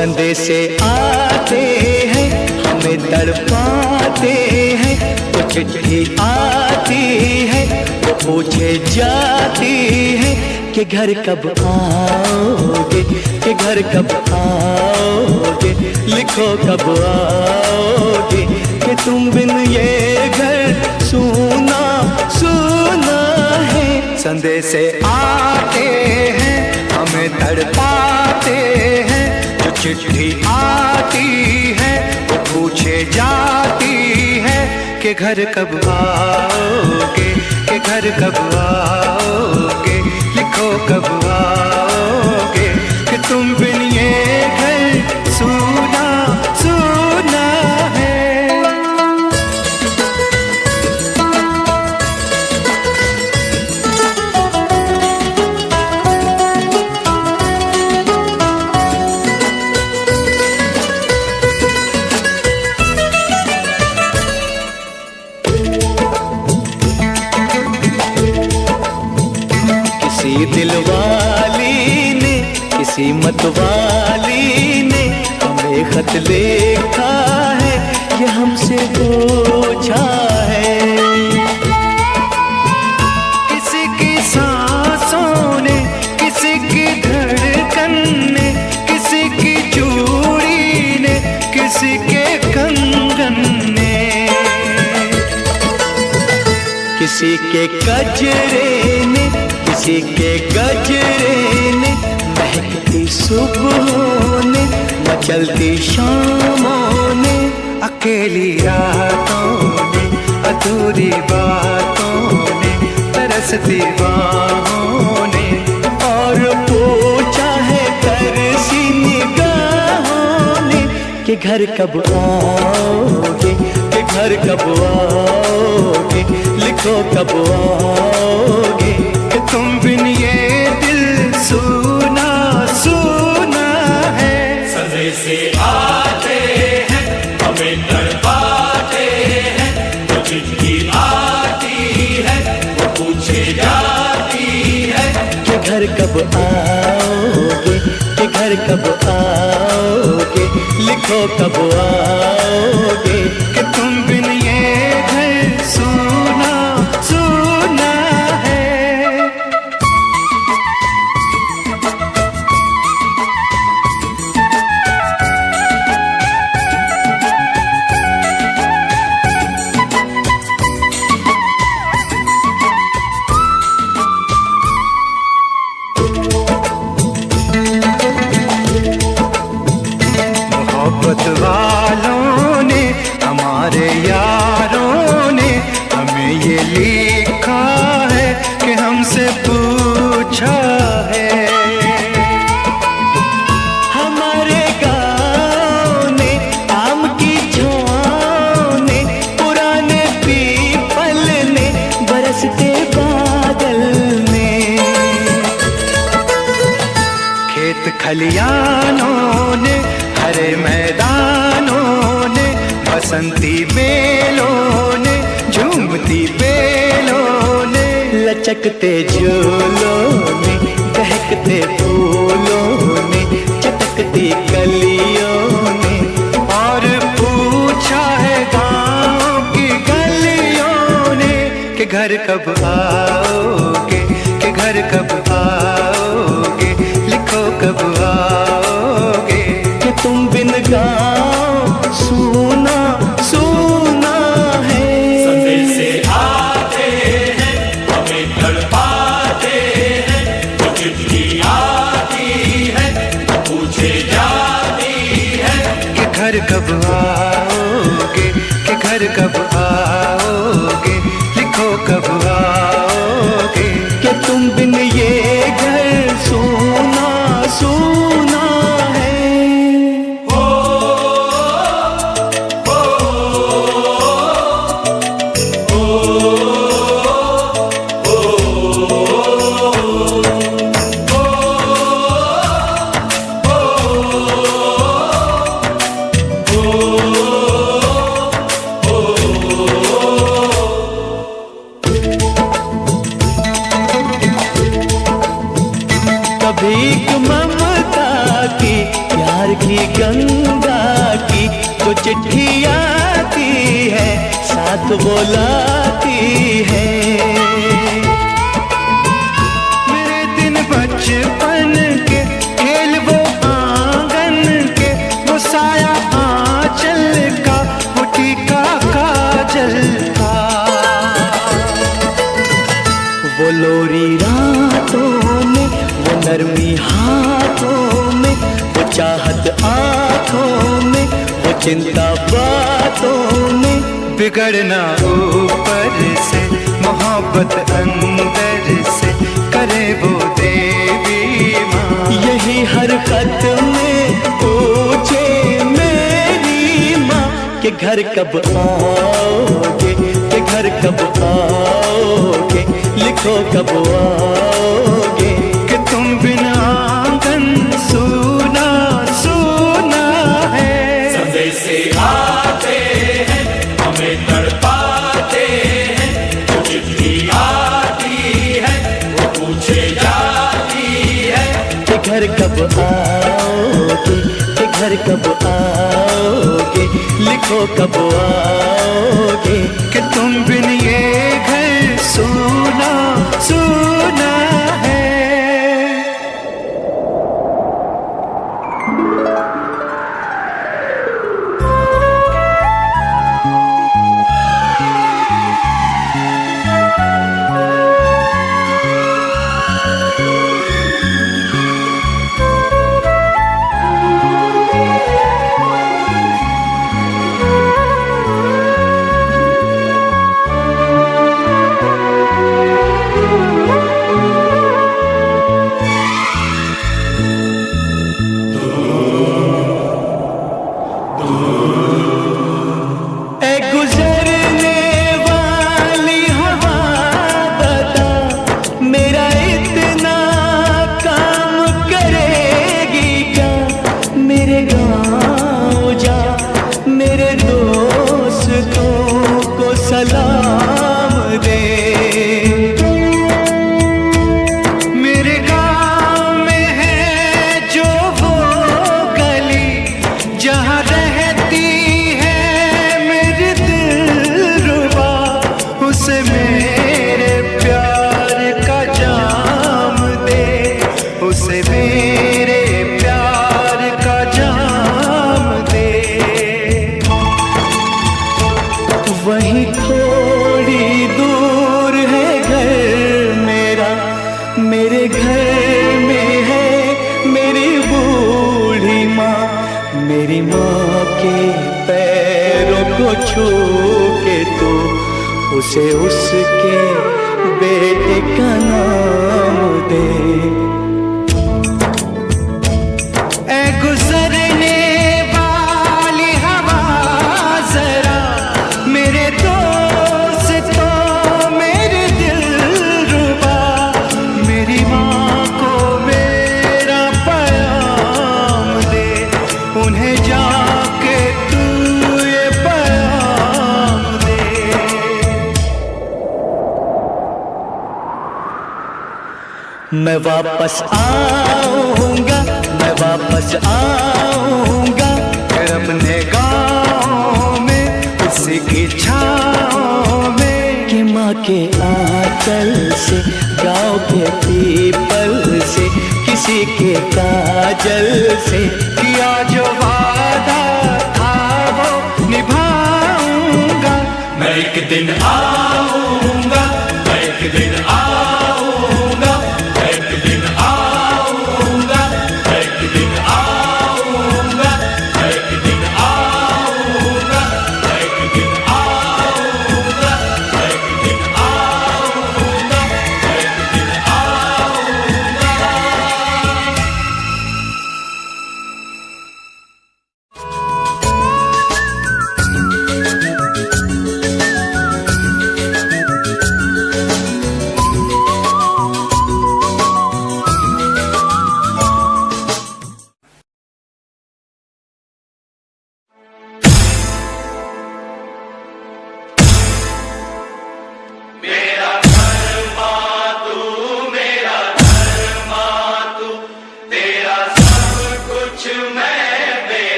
संदेशे आते हैं हमें तड़पाते हैं, तो चिट्ठी आती है वो पूछे जाती है कि घर कब आओगे, कि घर कब आओगे, लिखो कब आओगे, कि तुम बिन ये घर सूना सूना है। संदेशे आते हैं हमें तड़पाते हैं, जो चिट्ठी आती है वो पूछे जाती है कि घर कब आओगे, कि घर कब आओगे, लिखो कब आओगे, कि तुम बिन ये घर सूना सूना है। किसी दिलवाली ने, किसी मतवाली ने हमें खत लिखा है, ये हमसे पूछा है। किसी की सांसों ने, किसी की धड़कन ने, किसी की चूड़ी ने, किसी के कंगन ने, किसी के गजरे ने, किसी के गजरे ने, महकती सुबहों ने, मचलती शामों ने, अकेली रातों ने, अधूरी बातों ने, तरसती बाहों ने, और पूछा है तरसी निगाहों ने कि घर कब आओगे, कि घर कब आओगे, लिखो कब आओगे, कि तुम बिन ये दिल सूना सूना है। संदेशे आते हैं हमें तड़पाते हैं, तो चिट्ठी आती है वो पूछे जाती है कि घर कब आओगे, कि घर कब आओगे, लिखो कब आओगे, कि तुम बिन ये घर सूना सूना है। मोहब्बत वालों ने, हमारे यारों ने हमें ये लिखा है कि हमसे पूछा है। हमारे गाँव ने, आम की छाँव ने, पुराने पीपल ने, बरसते बादल ने, खेत खलियानों ने, हरे मैदानों ने, बसंती बेलों ने, झूमती बेलों ने, लचकते झूलों ने, बहकते फूलों ने, चटकती कलियों ने, और पूछा है गाँव की गलियों ने कि घर कब आओगे, कि घर कब आओगे, लिखो कब आओगे, कि तुम बिन गाँव सूना सूना है। संदेशे आते हैं हमें तड़पाते हैं, तो चिट्ठी आती है पूछे जाती है कि घर कब आओगे, कि घर कब आओगे, लिखो कब आओगे, कि तुम बिन ये घर सूना सूना है। ओ प्यार की गंगा की जो चिट्ठी आती है साथ वो लाती है। मेरे दिन बचपन के खेल वो आंगन के, वो साया आंचल का, वो टीका काजल का, वो लोरी रातों में, वो नरमी हाथों में, वो चाहत आंखों में, वो चिंता बातों में। बिगड़ना ऊपर से, मोहब्बत अंदर से, करे वो देवी माँ। यही हर खत में पूछे मेरी माँ कि घर कब आओगे, कि घर कब आओगे, लिखो कब आओगे। कि तुम बिना आंगन सूना सूना है। संदेश आते हैं हमें तड़पाते हैं, जो चिट्ठी आती है वो पूछे जाती है कि घर कब आओगे, कि घर कब आओगे, लिखो कब आओगे। कि तुम बिन ये घर सूना सूना है। सलाम दे। मेरे गाँव में है जो वो गली जहाँ रहती है मेरी दिलरुबा, उसे मेरे प्यार का जाम दे, उसे मेरे प्यार का जाम दे। वहीं थोड़ी दूर है घर मेरा, मेरे घर में है मेरी बूढ़ी माँ। मेरी माँ के पैरों को छू के तो उसे उसके बेटे का नाम दे। ऐ गुजरने वाली हवा जरा मेरे दोस्तों मेरे दिलरुबा, मेरी माँ को मेरा पैगाम दे, उन्हें जाके तू ये पैगाम दे। मैं वापस आऊंगा, मैं वापस आऊंगा, फिर अपने गाँव में उसी की छाँव में। कि माँ के आंचल से, गाँव के पीपल से, किसी के काजल से किया जो वादा था वो निभाऊंगा। मैं एक दिन आऊंगा, मैं एक दिन आऊंगा, मैं एक दिन आऊंगा, मैं एक दिन आऊंगा, मैं एक दिन आऊंगा, मैं एक दिन आऊंगा, मैं एक दिन आऊंगा, मैं एक दिन आऊंगा।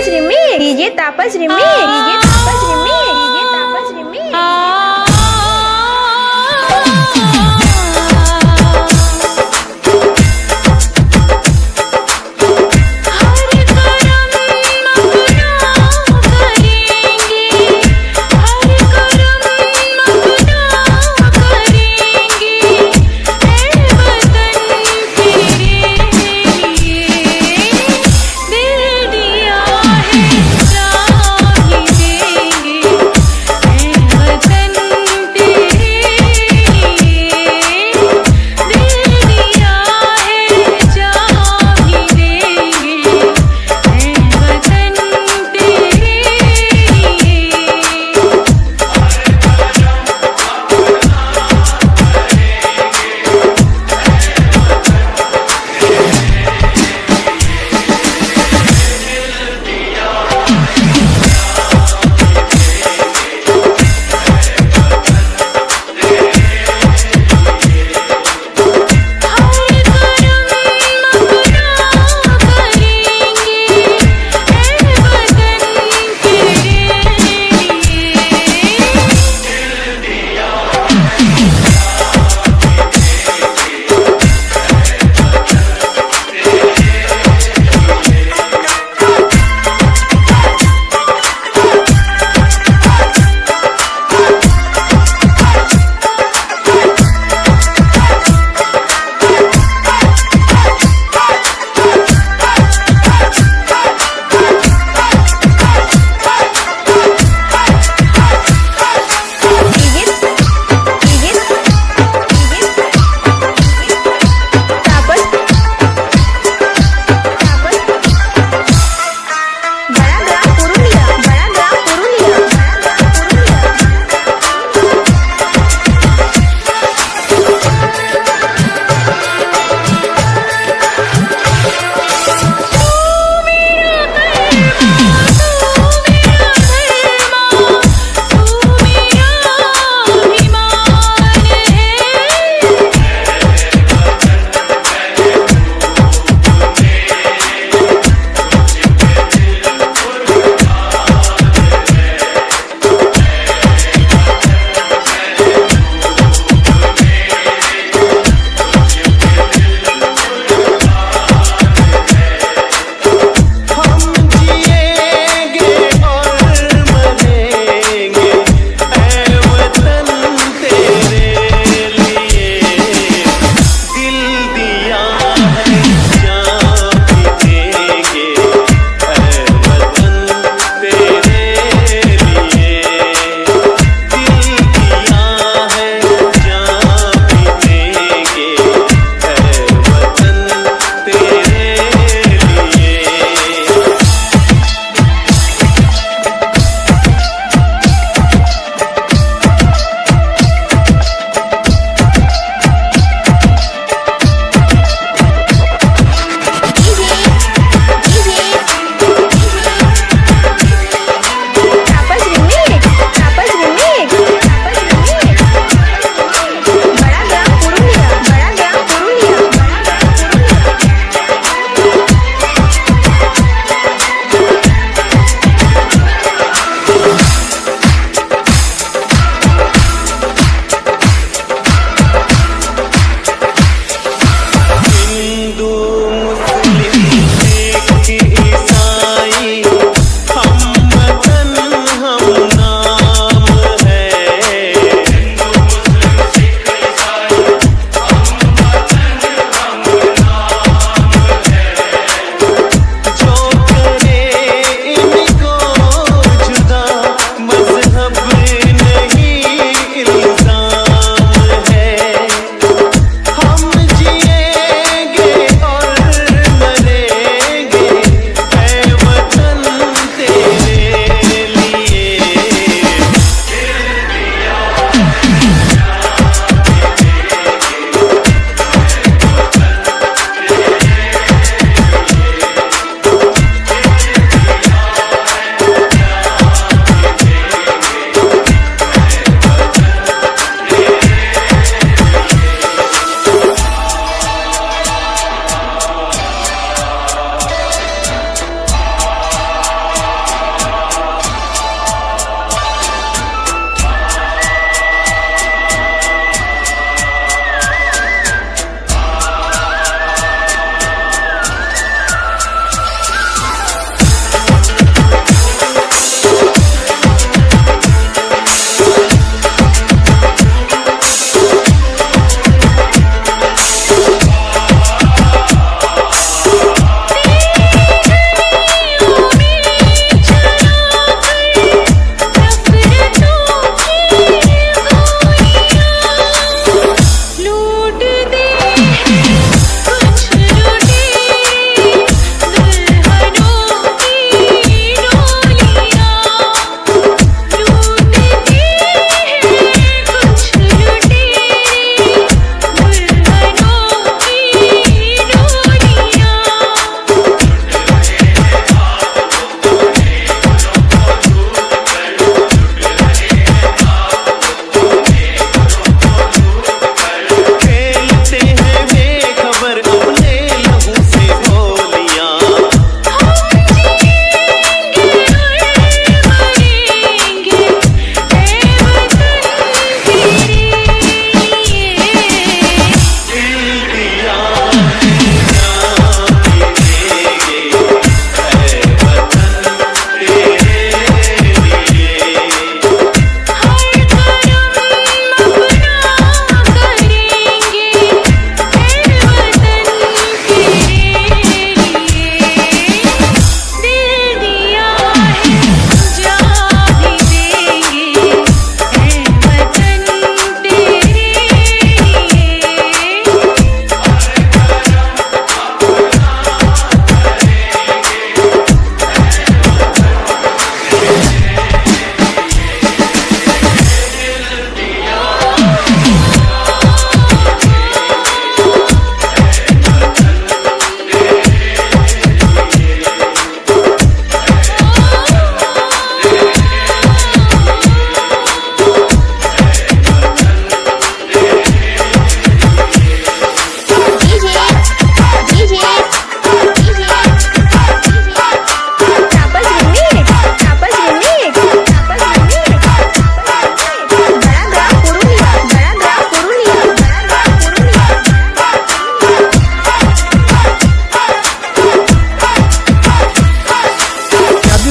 तापस रिमी डीजे तापस रिमी डीजे तापस रिमी डीजे तापस रिमी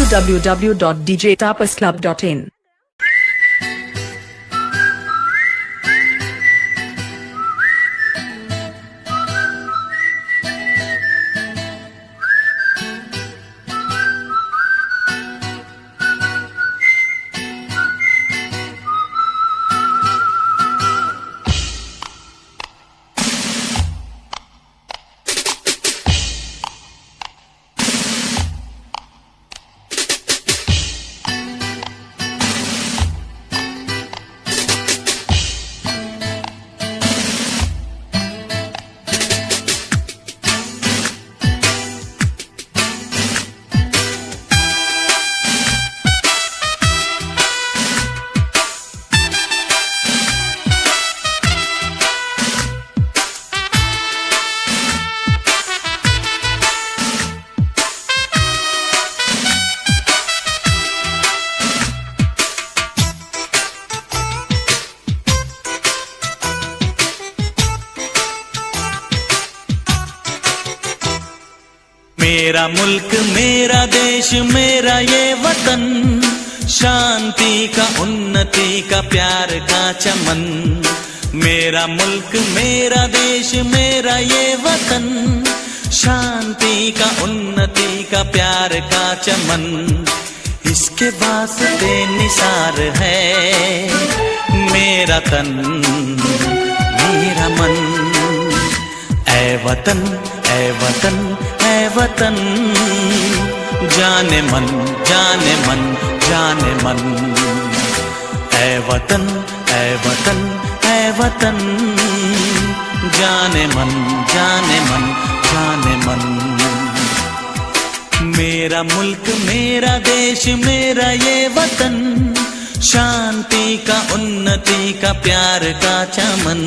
www.djtapasclub.in. मेरा मुल्क मेरा देश मेरा ये वतन, शांति का उन्नति का प्यार का चमन। मेरा मुल्क मेरा देश मेरा ये वतन, शांति का उन्नति का प्यार का चमन। इसके वास्ते निसार है मेरा तन मेरा मन। ऐ वतन ऐ वतन ऐ वतन, जाने मन जाने मन जाने मन। ऐ वतन ऐ वतन ऐ वतन, जाने मन जाने मन जाने मन। मेरा मुल्क मेरा देश मेरा ये वतन, शांति का उन्नति का प्यार का चमन।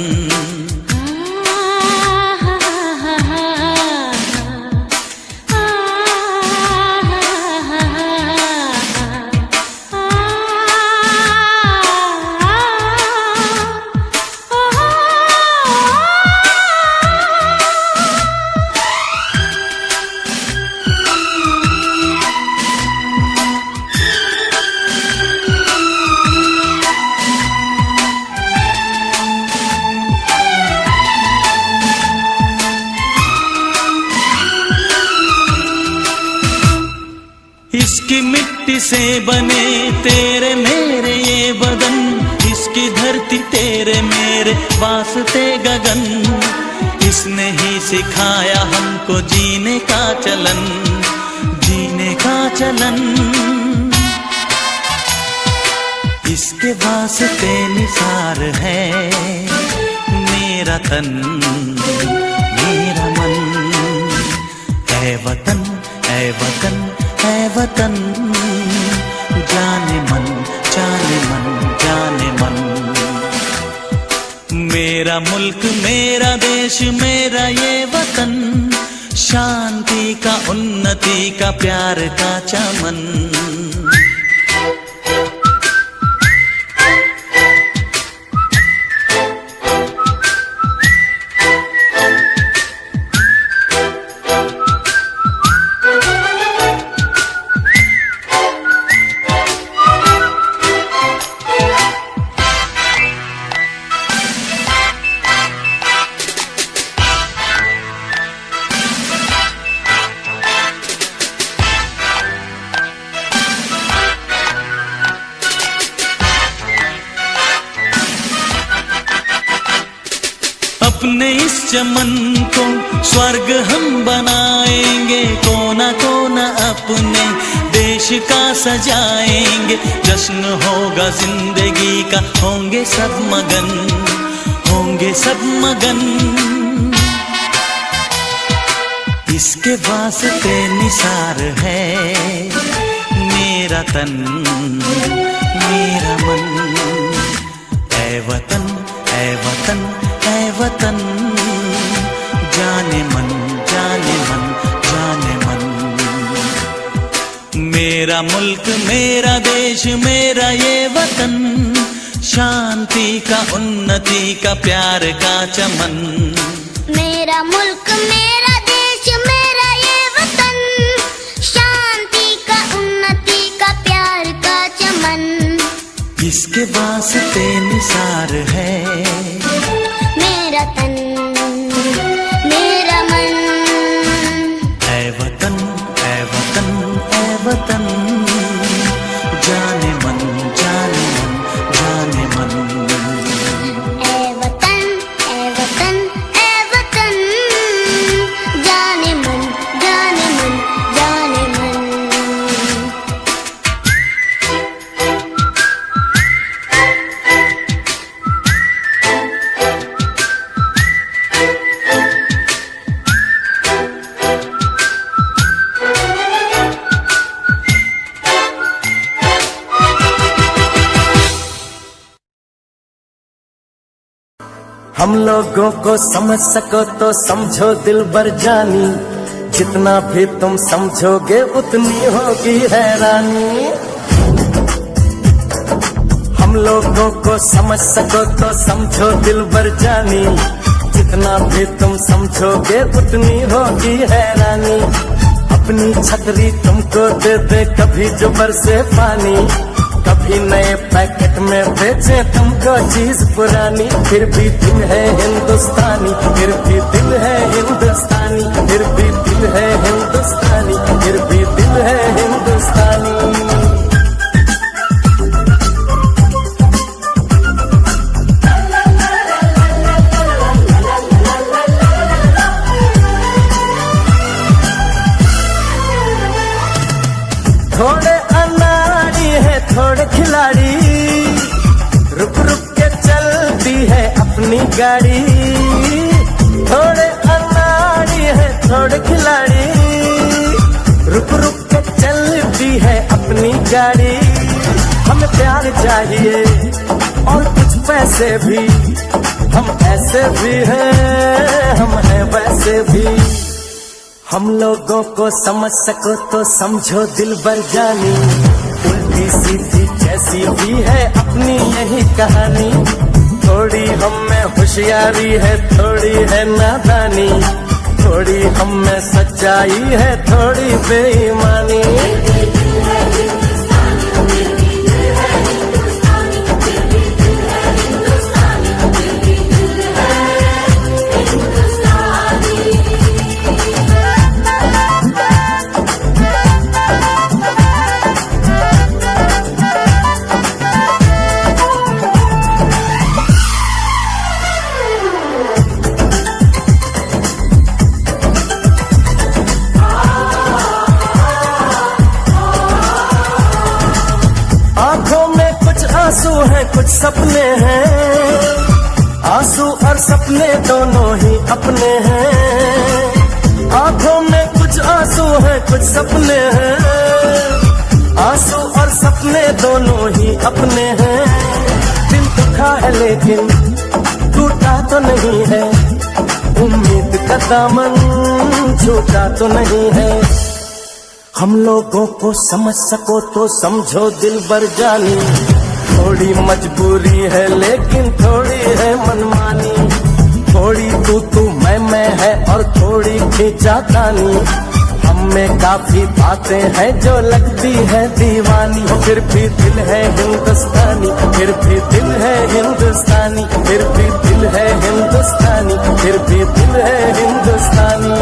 इसकी मिट्टी से बने तेरे मेरे ये बदन, इसकी धरती तेरे मेरे वास्ते गगन। इसने ही सिखाया हमको जीने का चलन जीने का चलन। इसके वास्ते निसार है मेरा तन मेरा मन। ऐ वतन ऐ वतन ऐ वतन, जाने मन जाने मन जाने मन। मेरा मुल्क मेरा देश मेरा ये वतन, शांति का उन्नति का प्यार का चमन। अपने इस चमन को स्वर्ग हम बनाएंगे, कोना कोना अपने देश का सजाएंगे। जश्न होगा जिंदगी का, होंगे सब मगन होंगे सब मगन। इसके वास्ते निसार है मेरा तन मेरा मन। ऐ वतन ऐ वतन ऐ वतन, जाने मन जाने मन जाने मन। मेरा मुल्क मेरा देश मेरा ये वतन, शांति का उन्नति का प्यार का चमन। मेरा मुल्क मेरा देश मेरा ये वतन, शांति का उन्नति किसके वास्ते निसार है मेरा तन मेरा मन। ऐ वतन ऐ वतन ऐ वतन, जाने मन जाने मन जाने मन। ऐ वतन ऐ वतन ऐ वतन, जाने मन जाने मन जाने मन। हम लोगों को समझ सको तो समझो दिल बर जानी, जितना भी तुम समझोगे उतनी होगी हैरानी। हम लोगों को समझ सको तो समझो दिल बर जानी, जितना भी तुम समझोगे उतनी होगी हैरानी। अपनी छतरी तुमको दे दे कभी जो बरसे पानी, कभी नए पैकेट में बेचे तुमको चीज पुरानी। फिर भी दिल है हिंदुस्तानी, फिर भी दिल है हिंदुस्तानी, फिर भी दिल है हिंदुस्तानी, फिर भी दिल है हिंदुस्तानी। थोड़े अनाड़ी है थोड़े खिलाड़ी, रुक रुक के चलती है अपनी गाड़ी। थोड़े अनाड़ी है थोड़े खिलाड़ी, रुक रुक के चलती है अपनी गाड़ी। हमें प्यार चाहिए और कुछ पैसे भी, हम ऐसे भी हैं हम हैं वैसे भी। हम लोगों को समझ सको तो समझो दिल बर जानी, उल्टी सीधी जैसी भी है अपनी यही कहानी। थोड़ी हम में होशियारी है थोड़ी है नादानी, थोड़ी हम में सच्चाई है थोड़ी बेईमानी। आंसू हैं कुछ सपने हैं, आंसू और सपने दोनों ही अपने हैं। आंखों में कुछ आंसू हैं कुछ सपने हैं, आंसू और सपने दोनों ही अपने हैं। दिल दुखा है लेकिन टूटा तो नहीं है, उम्मीद का दामन छूटा तो नहीं है। हम लोगों को समझ सको तो समझो दिल बर जानी, थोड़ी मजबूरी है लेकिन थोड़ी है मनमानी। थोड़ी तू मैं है और थोड़ी खींचातानी, हम में काफी बातें हैं जो लगती है दीवानी। फिर भी दिल है हिंदुस्तानी, फिर भी दिल है हिंदुस्तानी, फिर भी दिल है हिंदुस्तानी, फिर भी दिल है हिंदुस्तानी।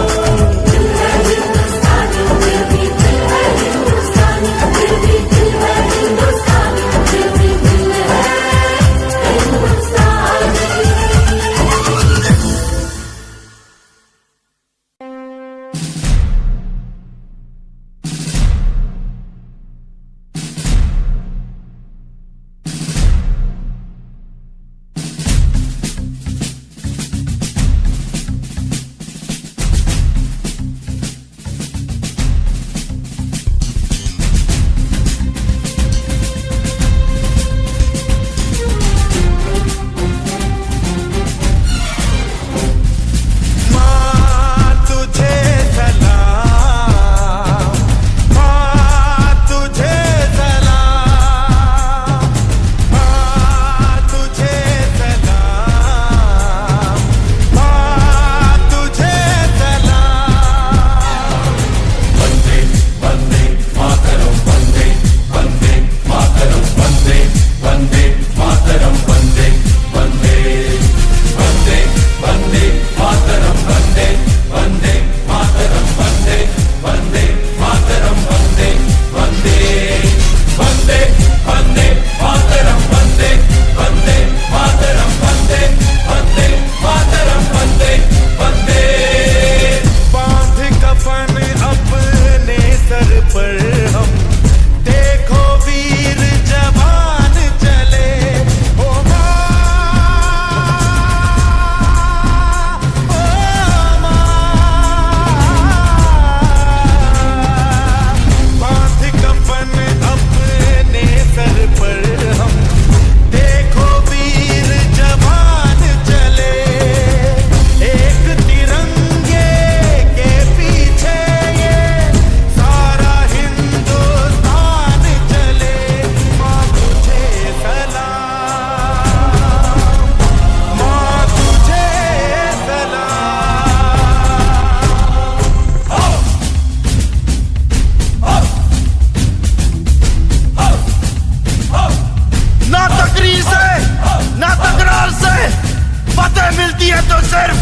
विजय मिलती है तो सिर्फ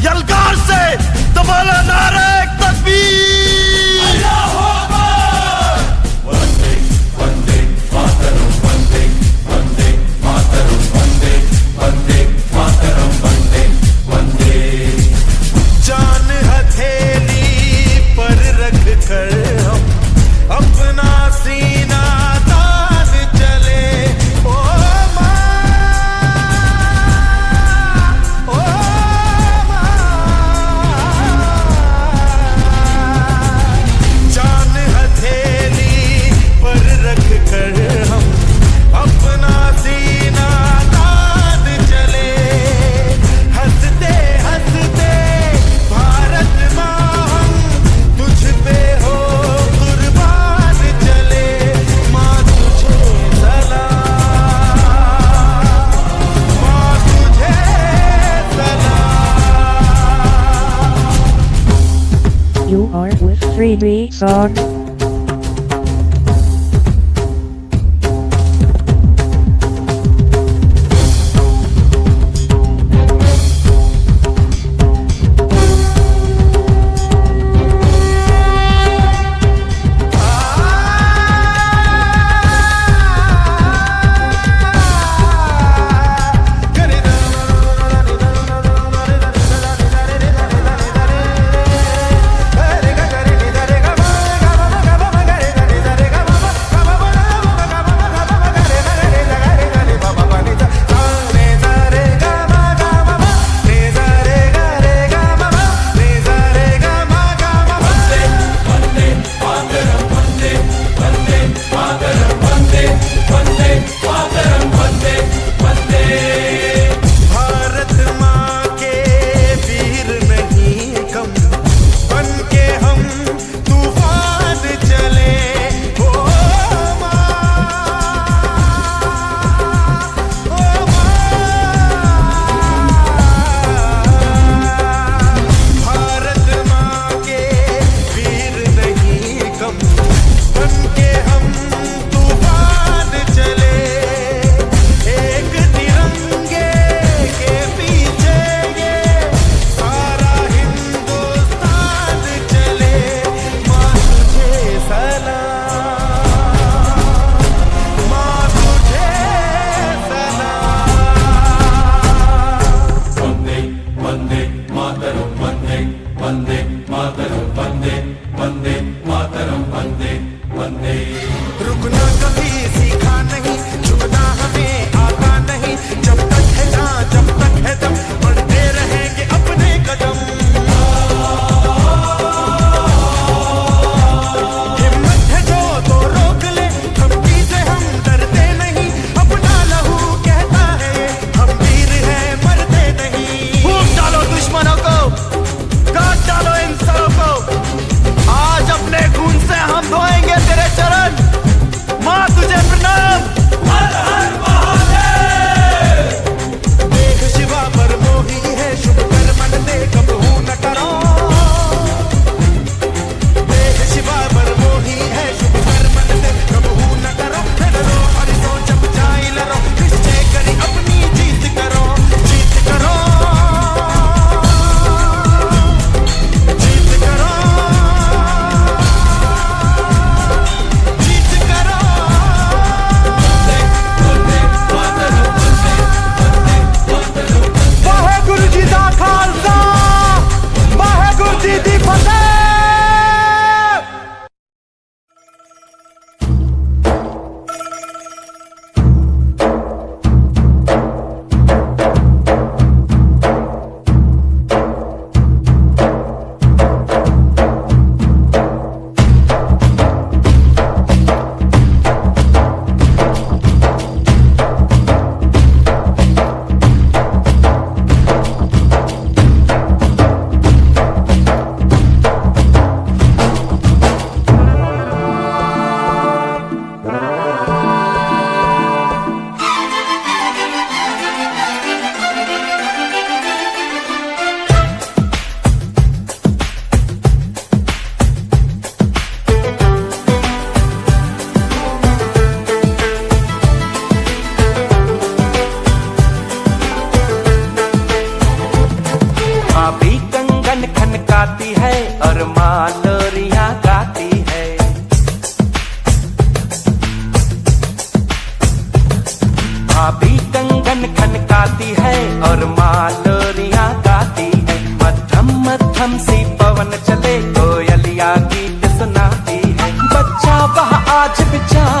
यलगार से। तो बोलो नारे तकबीर। वंदे वंदे मातरम, वंदे वंदे मातरम, वंदे वंदे मातरम, वंदे वंदे। जान हथेली पर रख कर हम अपना सीना तान चले। ओ माँ, ओ माँ, जान हथेली पर रख कर हम अपना सीना तान चले। हंसते हंसते भारत माँ हम तुझ पे हो कुर्बान चले। माँ तुझे सलाम, माँ तुझे सलाम। You are with 3D song. Bharat माँ के वीर नहीं कम, बन के हम तूफान चले। ओ माँ, ओ माँ, भारत माँ के वीर नहीं कम, बन के हम तूफान चले। एक तिरंगे के पीछे ये सारा हिंदुस्तान चले। माँ तुझे सलाम, माँ तुझे सलाम। वंदे वंदे मातरम, वंदे वंदे मातरम, वंदे वंदे मातरम, वंदे वंदे। रुकना कभी सीखा नहीं, झुकना हमें आता नहीं। जब तक है जहाँ, जब तक है दम, बढ़ते रहेंगे अपने कदम। हिम्मत है जो तो रोक ले, धमकी से हम डरते नहीं। अपना लहू कहता है हम वीर हैं, मरते नहीं। फूंक डालो दुश्मनों को, काट डालो इन सबों को। आज अपने खून से हम धोएंगे तेरे चरण। माँ तुझे प्रणाम। हर हर महादेव।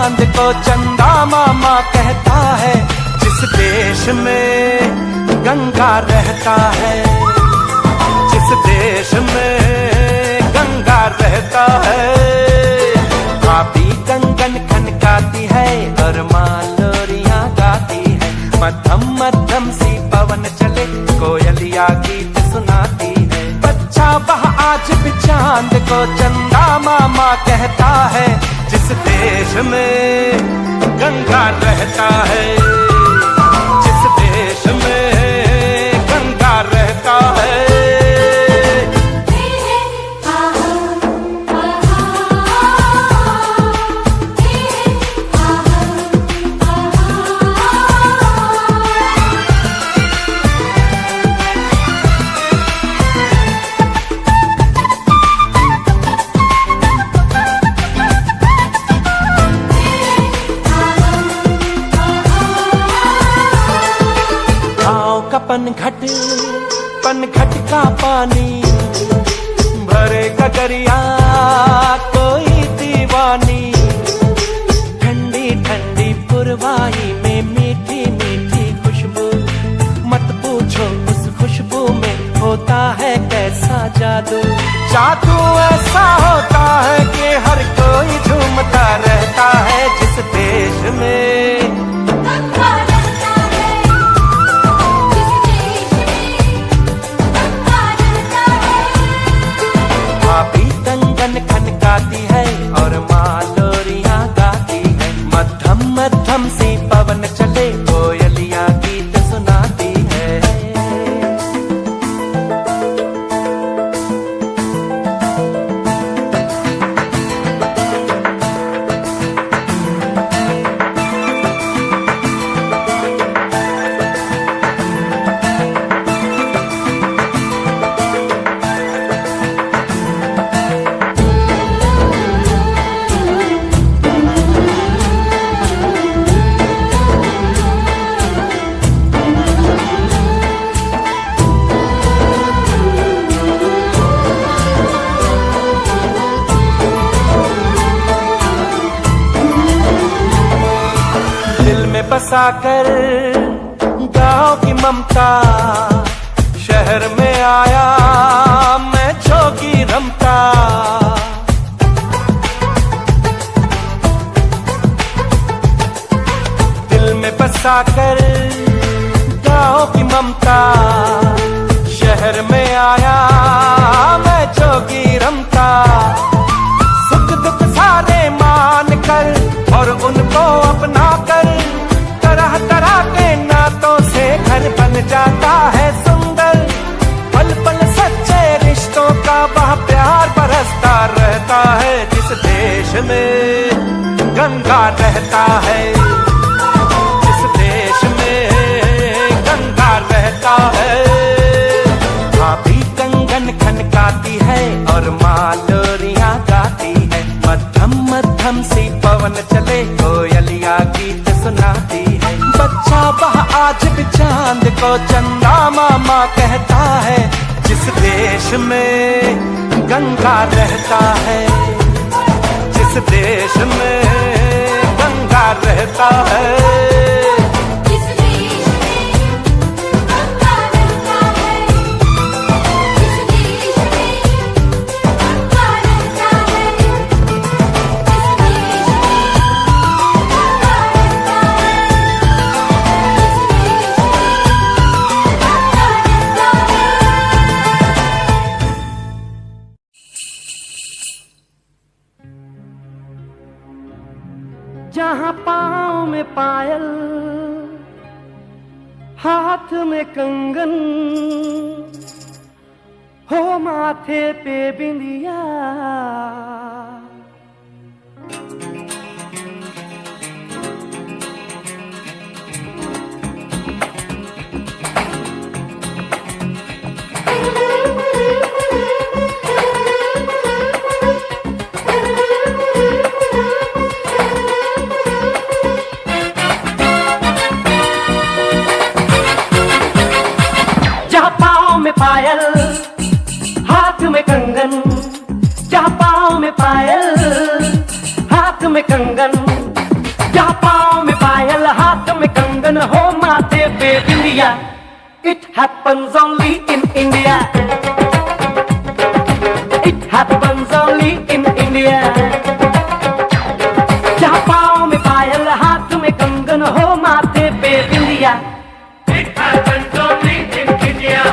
चांद को चंदा मामा कहता है, जिस देश में गंगा रहता है, जिस देश में गंगा रहता है। भाभी कंगन खनकाती है और माँ लोरियां गाती है, मध्यम मध्यम सी पवन चले कोयलिया गीत सुनाती है। बच्चा वह आज भी चांद को चंदा मामा कहता है, जिस देश में गंगा रहता है, जिस देश में गंगा रहता है। पनघट का पानी भरे गगरिया कोई दीवानी, ठंडी ठंडी पुरवाई में मीठी मीठी खुशबू, मत पूछो उस खुशबू में होता है कैसा जादू। जादू ऐसा होता है कि हर कोई झूमता रहता है, जिस देश में खनकाती है और माँ लोरियां गाती है, मध्यम मध्यम सी पवन चले कोयलियां गीत सुनाती है। बसाकर गाँव की ममता, शहर में आया मैं जोगी रमता। दिल में बसाकर गाँव की ममता, शहर में आया मैं जोगी रमता। सुख दुख सारे मान कर और उनको अपना कर, तरह तरह के नातों से घर बन जाता है सुंदर। पल पल सच्चे रिश्तों का वह प्यार बरसता रहता है, जिस देश में गंगा रहता है, जिस देश में गंगा रहता है। भाभी कंगन खनकाती है और माँ लोरियां गाती है, मध्यम मध्यम सी पवन चले कोयलिया गीत सुनाती है। बच्चा वह आज भी चांद को चंदा मामा कहता है, जिस देश में गंगा रहता है, जिस देश में गंगा रहता है। जहाँ पाँव में पायल, हाथ में कंगन, हो माथे पे बिंदिया, पायल हाथ में कंगन, जहाँ पाँव में पायल बेबिंदिया। It happens only in India. It happens only in India. जहाँ पाँव में पायल, हाथ में कंगन हो, माथे पे बिंदिया। It happens only in India.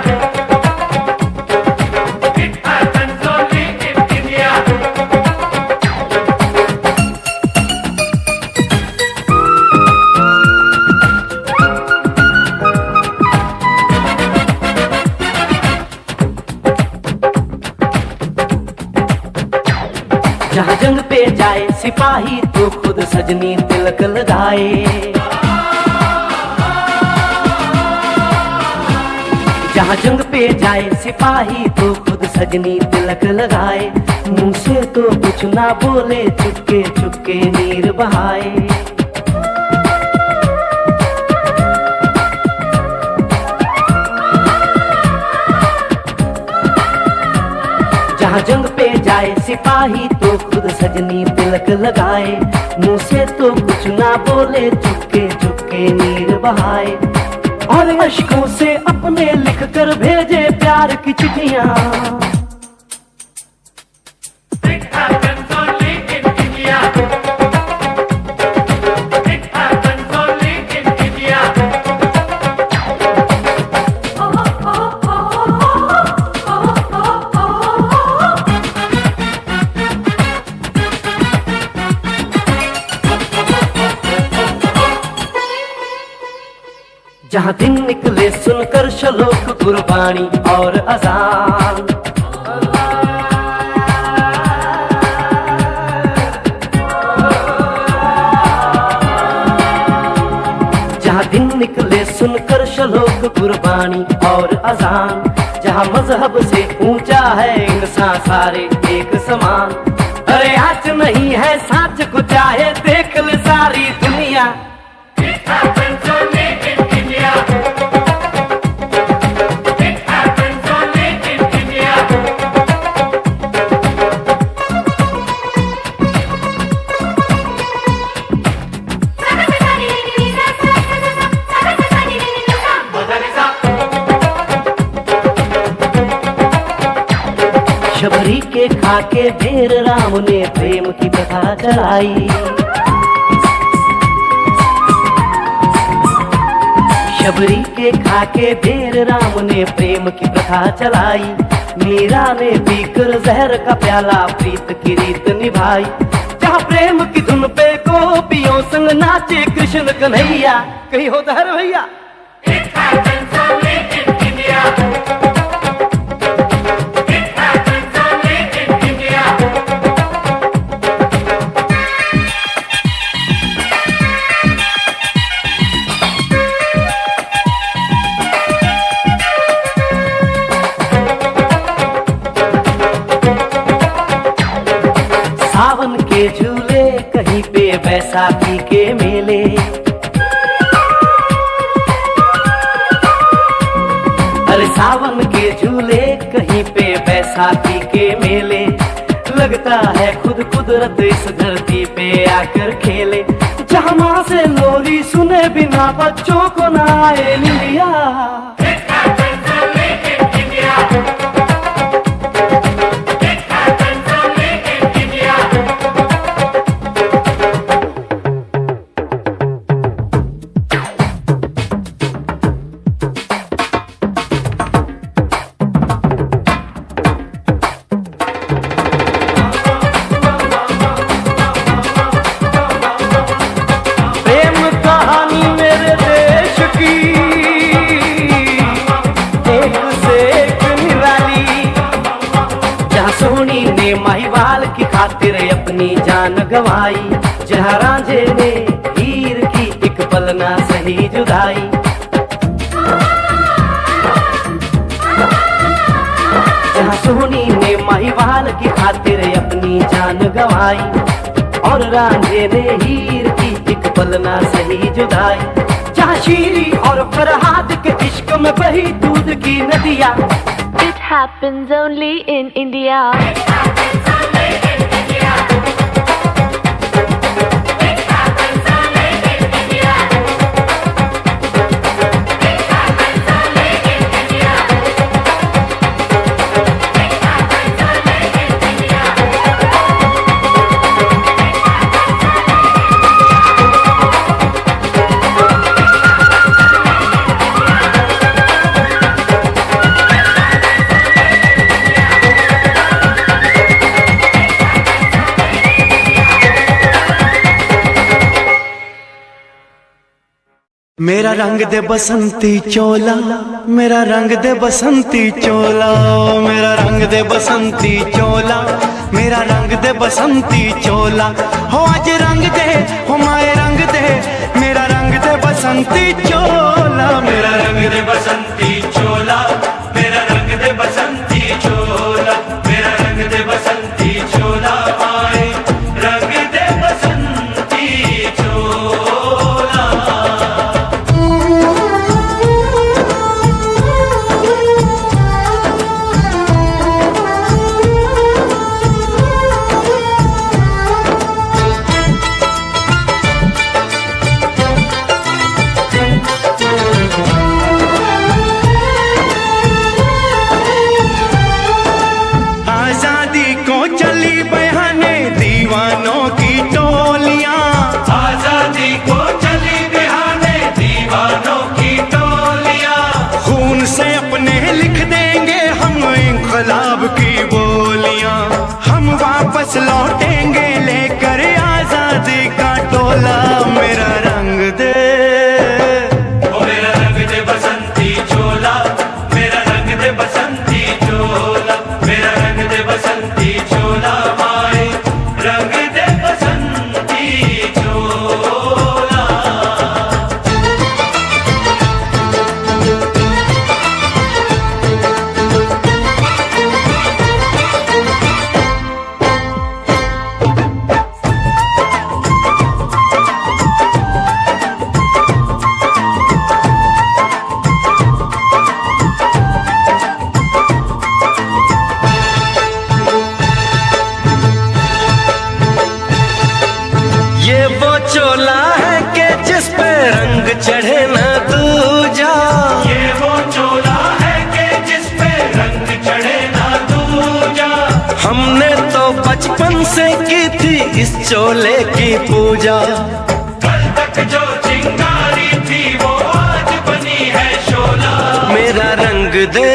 It happens only in India. जहाँ जंग पे जाए सिपाही तो खुद सजनी तिलक लगाए। जहाँ जंग पे जाए सिपाही तो खुद सजनी तिलक लगाए। मुंह से तो कुछ ना बोले, चुपके चुपके नीर बहाए। जहाँ जंग पे जाए सिपाही तो खुद सजनी तिलक लगाए। मुंह से तो कुछ ना बोले, चुपके चुपके नीर बहाए। और अश्कों से अपने लिख कर भेजे प्यार की चिट्ठियां। It happens only in India. It happens only in India. जहाँ दिन निकले सुनकर श्लोक गुरबाणी और अजान। जहाँ दिन निकले सुनकर श्लोक गुरबाणी और अजान। जहाँ मजहब से ऊंचा है इंसान सारे एक समान। अरे आज नहीं है साच को चाहे देख ले सारी दुनिया। It happens only in India. It happens only in India. Shabari के खाके बेर राम ने प्रेम की कथा चलाई। शबरी के खाके बेर राम ने प्रेम की प्रथा चलाई। मीरा ने पीकर जहर का प्याला प्रीत की रीत निभाई। जहाँ प्रेम की धुन पे गोपियों संग नाचे कृष्ण कन्हैया। कहीं होता है रे भैया। It happens only in India. It happens only in India. सावन के झूले कहीं पे बैसाखी के मेले। अरे सावन के झूले कहीं पे बैसाखी के मेले। लगता है खुद कुदरत इस धरती पे आकर खेले। जहाँ माँ से लोरी सुने बिना बच्चों को ना आए निंदिया। It happens only in India. It happens only in India. प्रेम कहानी मेरे देश की एक से एक निराली। जहाँ सोनी ने महिवाल की खातिर अपनी जान गंवाई। जहाँ रांझे ने हीर की एक पल ना सही जुदाई। जहाँ सोनी ने महिवाल की खातिर अपनी जान गंवाई। और रांझे ने हीर की एक पल ना सही जुदाई। जहाँ शीरी और फरहाद के इश्क में बही दूध की नदियाँ। It happens only in India. It happens only in India. It happens only in India. It मेरा रंग दे बसंती चोला, मेरा रंग दे बसंती चोला, मेरा रंग दे बसंती चोला, मेरा रंग दे बसंती चोला। हो आज रंग दे, हो माए रंग दे, मेरा रंग दे बसंती चोला, मेरा रंग दे बसंती चोला, मेरा रंग दे बसंती चोला, मेरा रंग दे बसंती चोला, माए रंग दे बसंती चोला। आजादी को चली बहाने दीवानों की टोलियां, आजादी को चली बहाने दीवानों की टोलियां। खून से अपने लिख देंगे हम इंकलाब की बोलियां, हम वापस लौटेंगे लेकर आजादी का टोला। मेरा रंग दे, ओ मेरा रंग दे बसंती चोला, मेरा रंग दे बसंती चोला, मेरा रंग दे बसंती चोला, माए रंग दे बसंती चोला। ये वो चोला है कि जिस पे रंग चढ़े ना दूजा, ये वो चोला है कि जिस पे रंग चढ़े ना दूजा। हमने तो बचपन से की थी इस चोले की पूजा, कल तक जो चिंगारी थी वो आज बनी है शोला। मेरा रंग दे,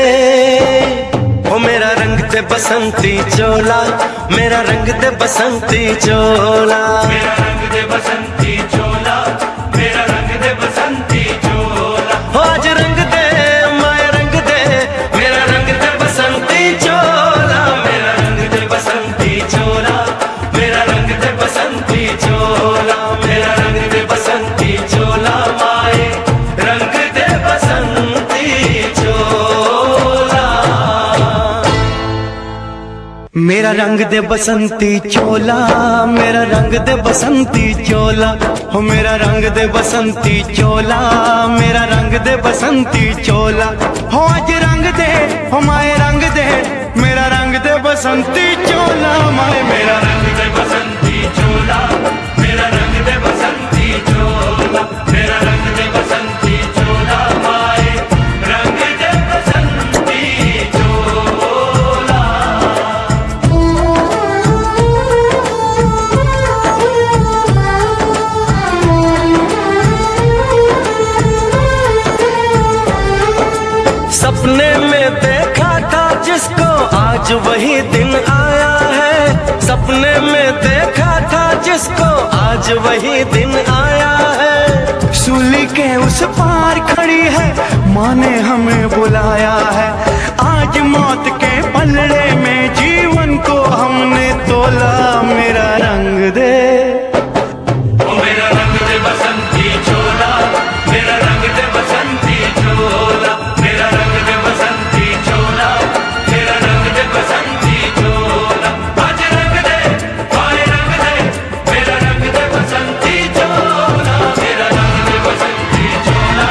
ओ मेरा रंग दे बसंती चोला, मेरा रंग दे बसंती चोला, मेरा रंग दे बसंती चोला, मेरा रंग दे बसंती चोला। हो आज रंग दे, माए रंग दे, मेरा रंग दे बसंती चोला, मेरा रंग दे बसंती चोला, मेरा रंग दे बसंती चोला, मेरा रंग दे बसंती चोला, माए रंग दे बसंती चोला। मेरा रंग दे बसंती चोला, मेरा रंग दे बसंती चोला, हो मेरा रंग दे बसंती चोला, मेरा रंग दे बसंती चोला। हो आज रंग दे, हो माए रंग दे, मेरा रंग दे बसंती चोला, माए मेरा रंग दे बसंती चोला, मेरा रंग दे बसंती चोला, मेरा रंग दे बसंती चोला, माए रंग दे बसंती चोला। सपने में देखा था जिसको आज वही दिन आया है, सपने में देखा था जिसको आज वही दिन आया है। सूली के उस पार खड़ी है, माँ ने हमें बुलाया है। आज मौत के पलड़े में जीवन को हमने तोला। मेरा रंग दे, ओ मेरा रंग दे बसंती चोला, मेरा रंग दे बसंती चोला, मेरा रंग दे बसंती चोला, मेरा रंग दे बसंती चोला। आज रंग दे, माए रंग दे, मेरा रंग दे बसंती चोला, मेरा रंग दे बसंती चोला,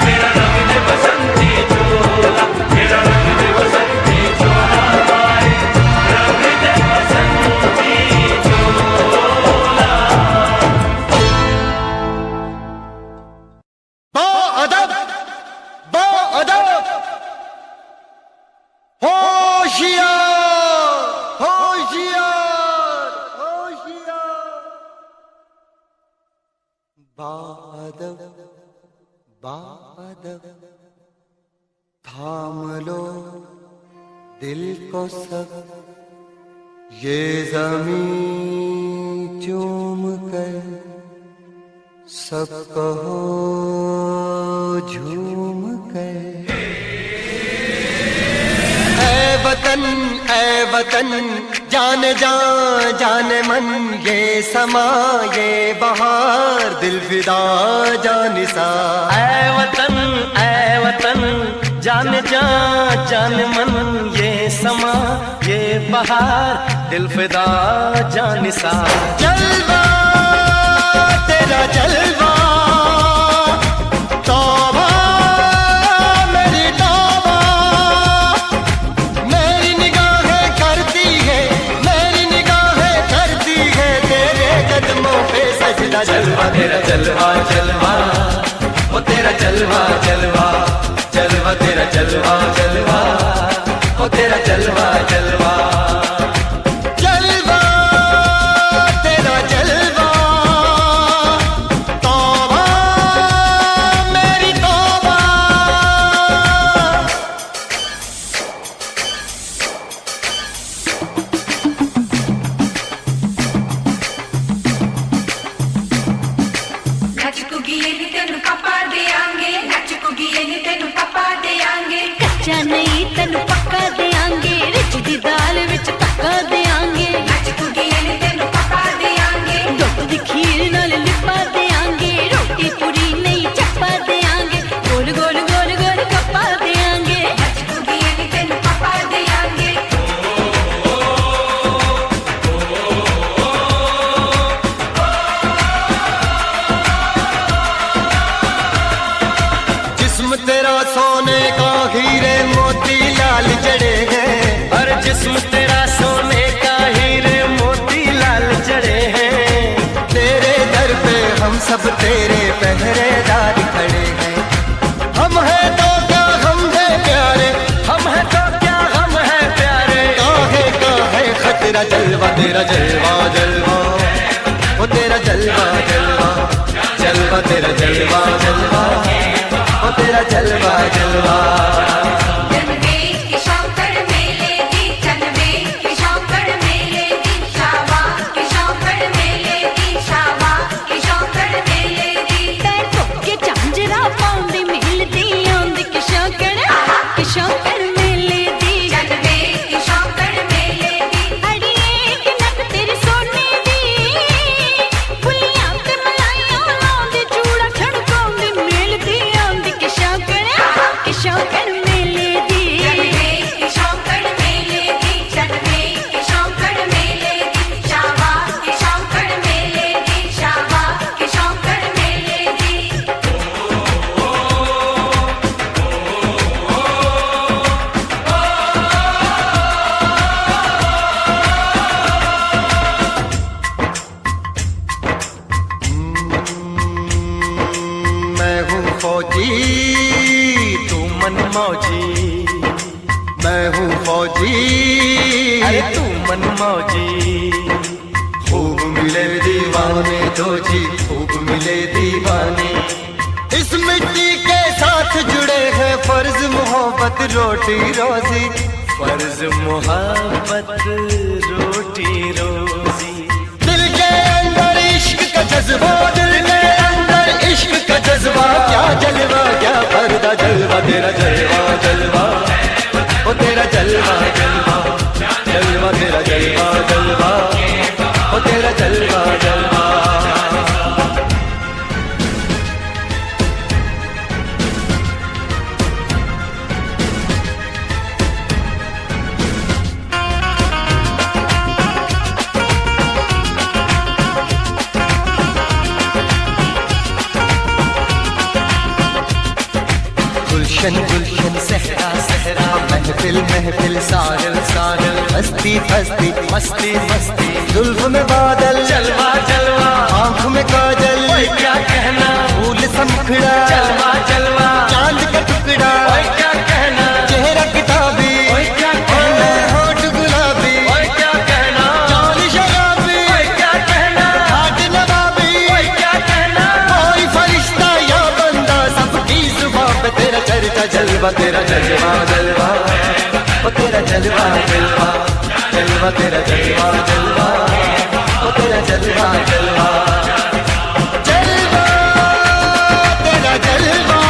मेरा रंग दे बसंती चोला, मेरा रंग दे बसंती चोला, माए रंग दे बसंती चोला। अदब, अदब, होशियार, होशियार, होशियार। बादब, बादब, थाम लो दिल को सब, ये ज़मीं चूम कर सब कहो झूम कर। ऐ वतन जाने जा जाने मन, ये समा ये बहार दिल फिदा जानिसा। ऐ वतन जाने जा जाने मन, ये समा ये बहार दिल फिदा जानिसा। जलवा तेरा जलवा, तौबा मेरी तौबा, मेरी निगाहें करती है, मेरी निगाहें करती है तेरे कदमों पे सजदा। जलवा तेरा जलवा जलवा, वो तेरा जलवा जलवा, जलवा तेरा जलवा जलवा, वो तेरा जलवा जलवा। जलवा तेरा जलवा, तौबा मेरी तौबा। कच्चा नहीं तेन पक्का देंगे, रिच दी दाल विच तक्का देंगे। दुध दी खीर नाल लिपा देंगे, रोटी पूरी नहीं चप्पा देंगे। गोल गोल गोल गोल कप्पा देंगे। जिस्म तेरा सोने का हीरे मोती लाल जड़े हैं, और जिस्म तेरा सोने का हीरे मोती लाल जड़े हैं। तेरे दर पे हम सब तेरे पहरेदार खड़े हैं। हम हैं तो क्या हम हैं प्यारे, हम है तो क्या हम है प्यारे। काहे का है खतरा। जलवा तेरा जलवा जलवा, वो तेरा जलवा जलवा, जलवा तेरा जलवा जलवा, वो तेरा जलवा जलवा। फौजी तू मन मौजी, मैं हूँ फौजी, अरे तू मन मौजी। खूब मिले दीवाने दो जी, खूब मिले दीवाने। इस मिट्टी के साथ जुड़े हैं फर्ज मोहब्बत रोटी रोजी, फर्ज मोहब्बत रोटी रोजी। दिल के अंदर इश्क का जज्बा, दिल के अंदर इश्क का जज्बा। क्या जलवा क्या पर्दा, जलवा तेरा जलवा जलवा, ओ तेरा जलवा जलवा, जलवा तेरा जलवा जलवा, ओ तेरा जलवा जलवा। गुलशन गुलशन सहरा सहरा, महफिल महफिल साहिल साहिल, हस्ती हस्ती मस्ती मस्ती, जुल्फ में बादल, जलवा जलवा, आँख में काजल, ओए क्या कहना, फूल समखड़ा, जलवा जलवा, चांद का टुकड़ा, ओए क्या कहना, चेहरा किताबी, ओए क्या कहना, होठ गुलाबी, ओए क्या कहना, चाल शराबी, ओए क्या कहना, हाथ नवाबी, ओए क्या कहना। कोई फरिश्ता या बंदा, सबकी जुबान पे तेरा चर्चा। जलवा तेरा जलवा जलवा, ओ तेरा जलवा जलवा, जलवा तेरा जलवा जलवा, ओ तेरा जलवा जलवा, जलवा तेरा जलवा।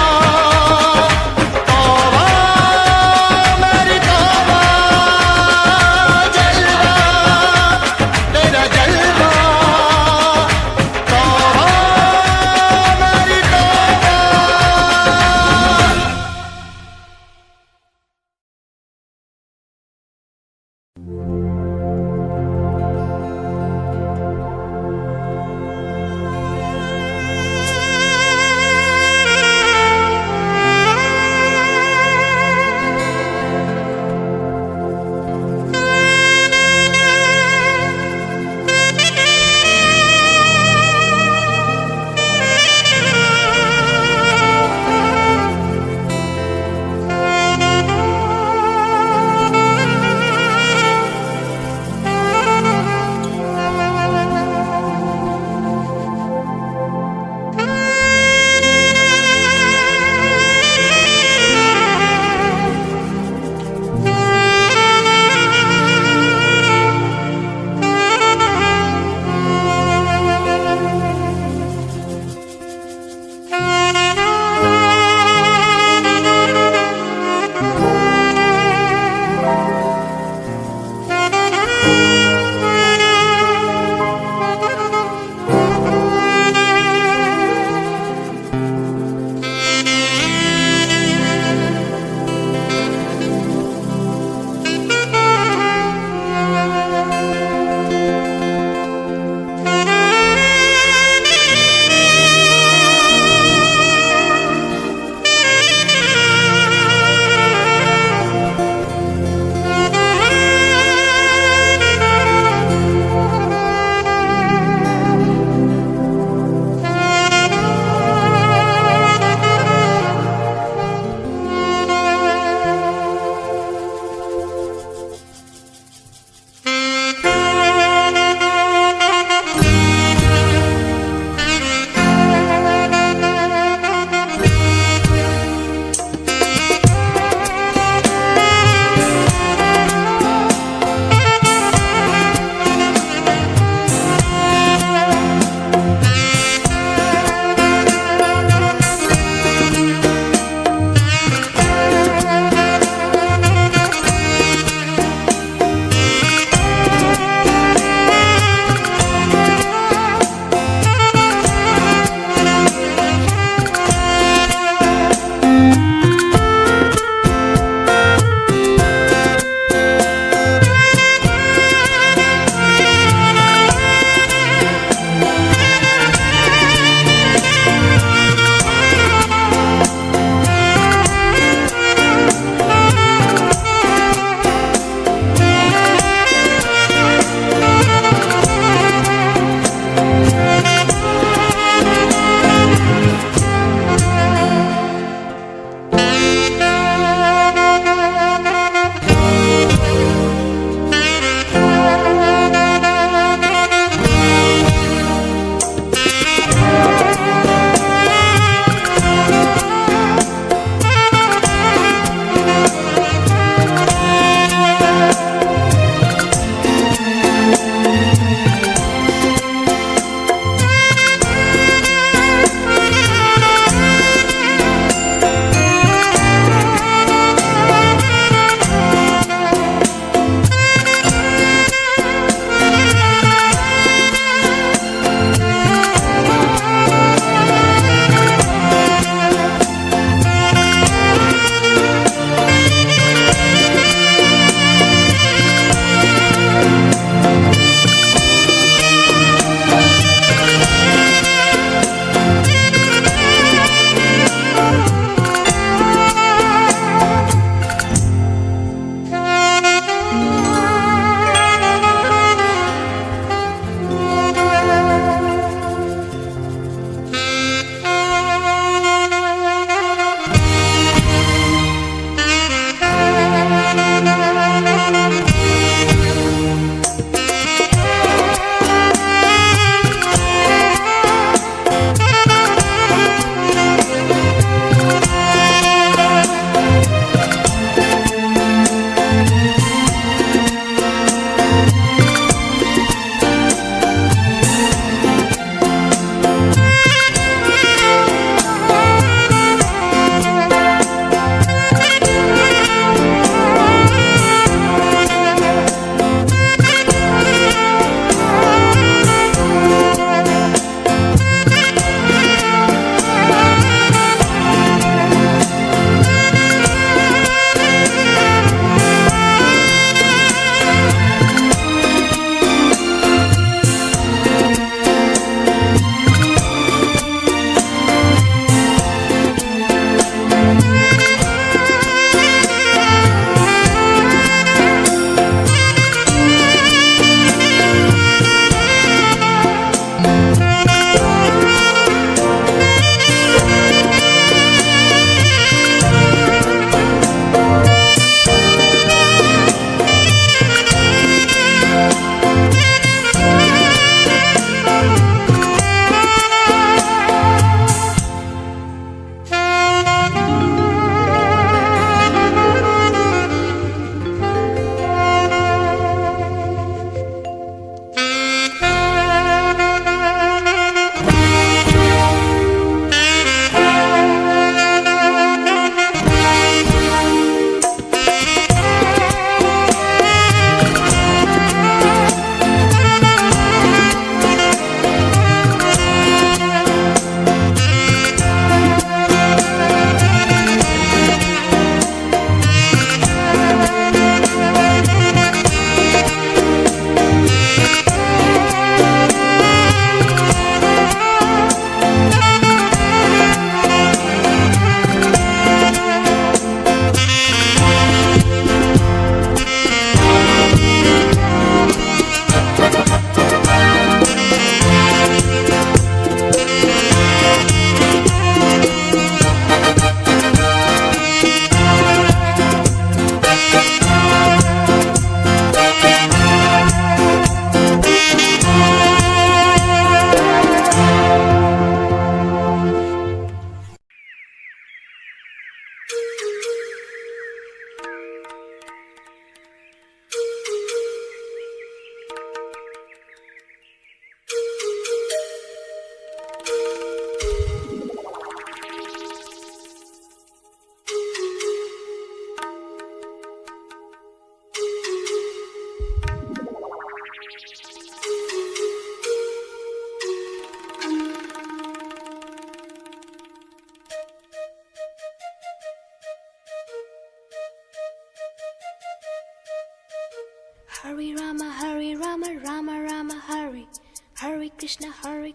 Hare Rama, Rama Rama, Hare. Hare Krishna,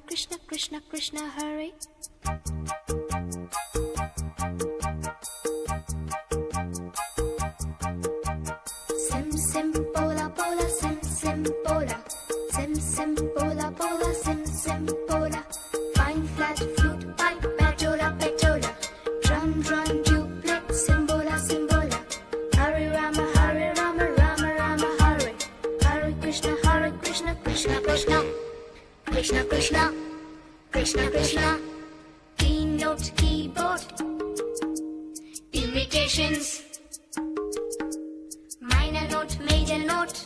Krishna Krishna, Hare. Sim sim pola pola, sim sim pola. Sim sim pola pola, sim sim pola. Fine flat flute, pipe, petola petola. Drum drum duplex, simbola simbola. Hare Rama, Rama Rama, Hare. Hare Krishna, Krishna Krishna. Krishna Krishna, Krishna Krishna. Keynote, keyboard, imitations. Minor note, major note,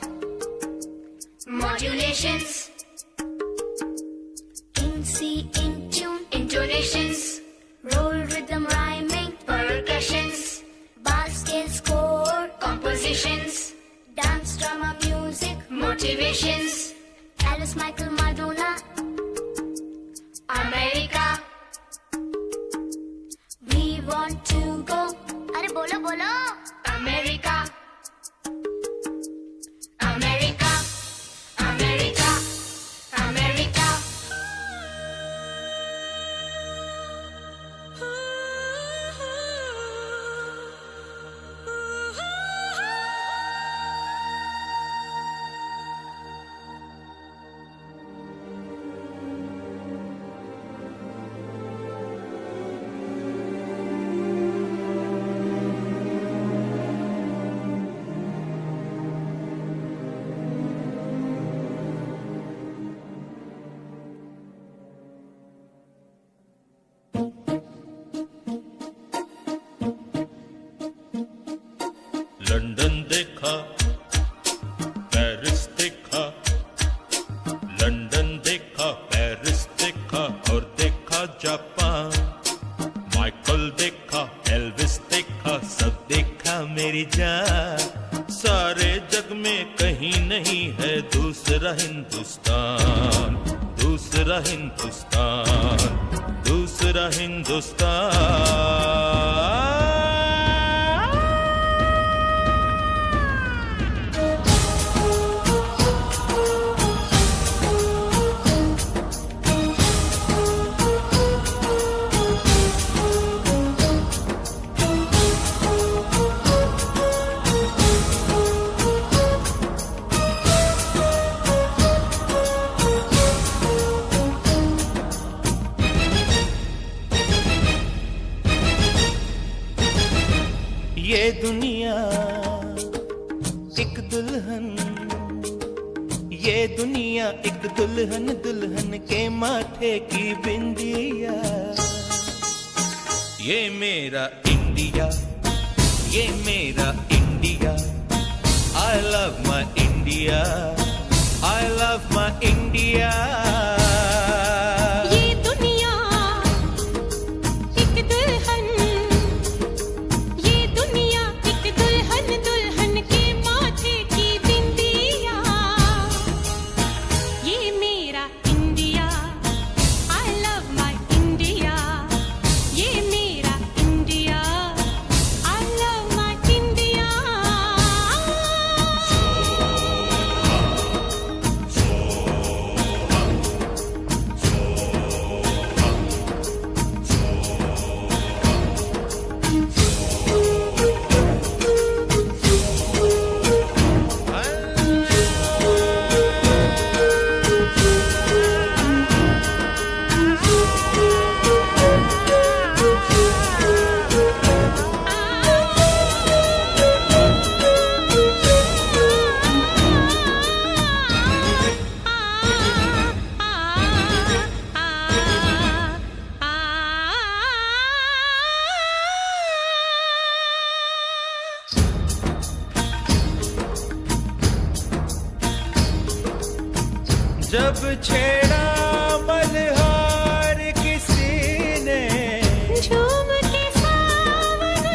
modulations. In C, in tune, intonations. Roll rhythm, rhyming, percussions. Bar scale, score, compositions. Dance, drama, music, motivations. Alice, Michael, Madonna, America. We want to go. Arre bolo bolo. America. America. America. America. London देखा, Paris देखा, London देखा, Paris देखा और देखा Japan. Michael देखा, Elvis देखा, सब देखा मेरी जान। सारे जग में कहीं नहीं है दूसरा हिंदुस्तान, दूसरा हिंदुस्तान, दूसरा हिंदुस्तान। ये दुनिया एक दुल्हन, ये दुनिया एक दुल्हन, दुल्हन के माथे की बिंदिया। ये मेरा इंडिया, ये मेरा India. I love my India, I love my India। जब छेड़ा मल्हार किसी ने, झूम के सावन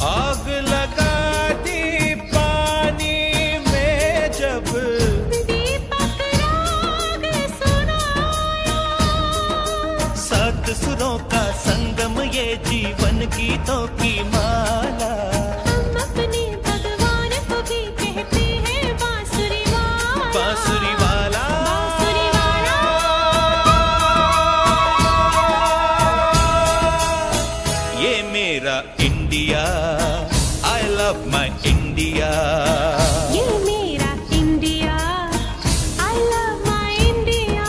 आग लगा दी पानी में जब दीपक राग सुनाया। सात सुरों का संगम ये जीवन गीतों की माला। हम अपने भगवान को भी कहते हैं बांसुरी वाला, बांसुरी वाला, बांसुरी वाला। ये मेरा India, I love my India। ये मेरा India, I love my India।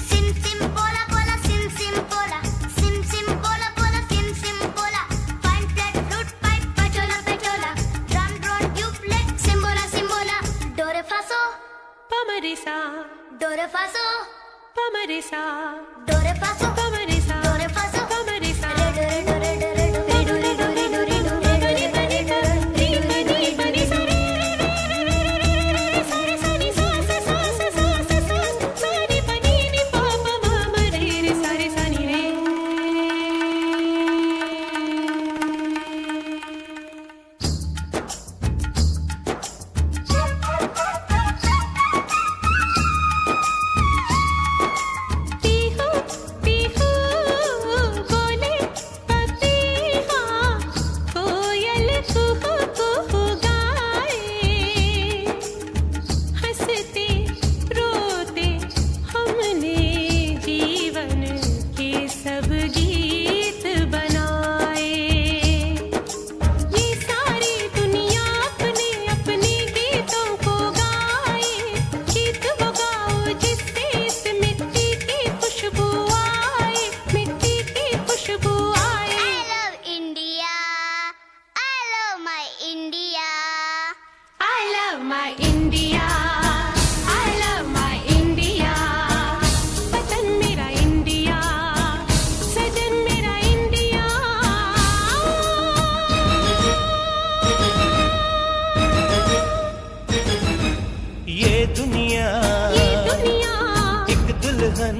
Sim sim bola bola sim sim bola, sim sim bola bola sim sim bola. Fine flat flute pipe pachola pachola, drum drone duplet simbola simbola. Do re fa so, Pamarisa, do re fa so, pamarisa, do re fa so, pamarisa, do re fa so, pamarisa. re do re do re do re do re do re do re do re do re do re do re. Pihu Pihu बोले पपीहा, कोयल कुहू कुहू गाए। हंसते रोते हमने जीवन के सब गीत बनाए। ये सारी दुनिया अपने अपने गीतों को गाए। गीत वो गाओ जिससे इस मिट्टी की खुशबू आए, मिट्टी की खुशबू आए। I love India, I love my India. I love my India, I love my India। वतन मेरा इंडिया, सजन मेरा इंडिया। ये दुनिया ये दुनिया एक दुल्हन,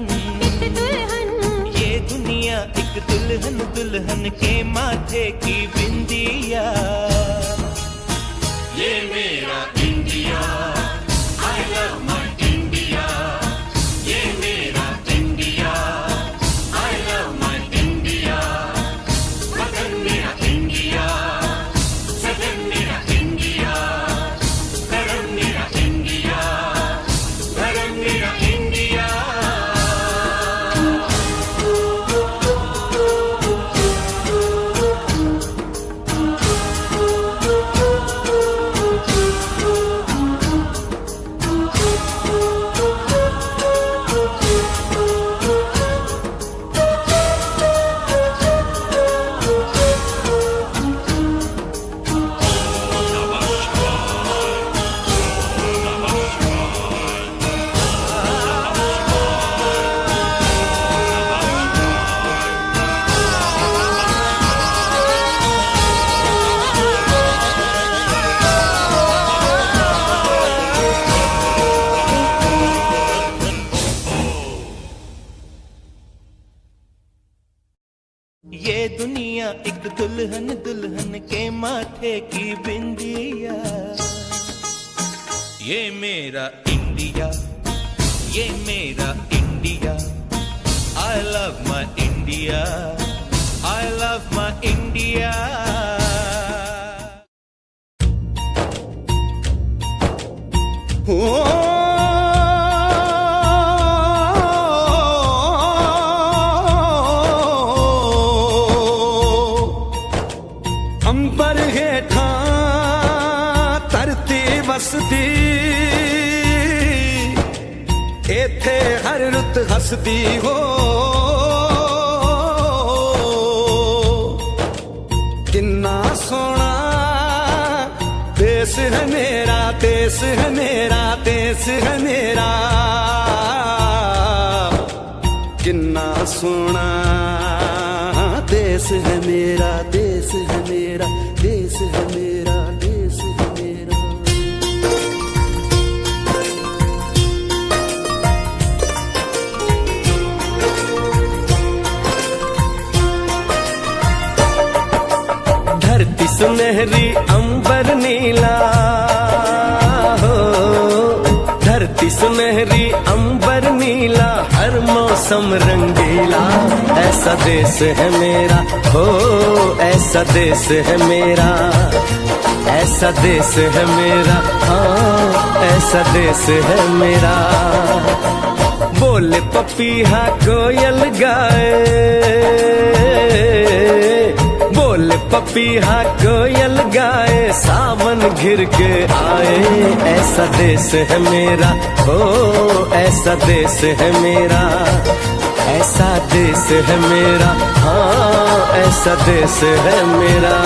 एक दुल्हन, ये दुनिया एक दुल्हन, दुल्हन के माथे की बिंदिया। ये मेरा India, I love my India। ये मेरा India, I love my India। वतन मेरा इंडिया, सजन मेरा इंडिया, धर्म मेरा इंडिया, धर्म मेरा इंडिया। ये दुनिया एक दुल्हन, दुल्हन के माथे की बिंदिया। ये मेरा इंडिया, ये मेरा India. I love my India, I love my India। अंबर हेठा धरती वसदी, एथे हर रुत हसदी हो। किन्ना सोना देश है मेरा, देश है मेरा, देश है मेरा। किन्ना सोना देश है मेरा, देश है मेरा, देश है मेरा, देश है मेरा। धरती सुनहरी अंबर नीला हो, धरती सुनहरी अंबर मौसम रंगीला, ऐसा देश है मेरा, हो ऐसा देश है मेरा, ऐसा देश है मेरा, हाँ ऐसा देश है मेरा। बोले पपीहा कोयल गाए, बोले पपीहा कोयल गाए, सावन घिर के आए, ऐसा देश है मेरा, हो ऐसा देश है मेरा, ऐसा देश है मेरा, हाँ ऐसा देश है मेरा।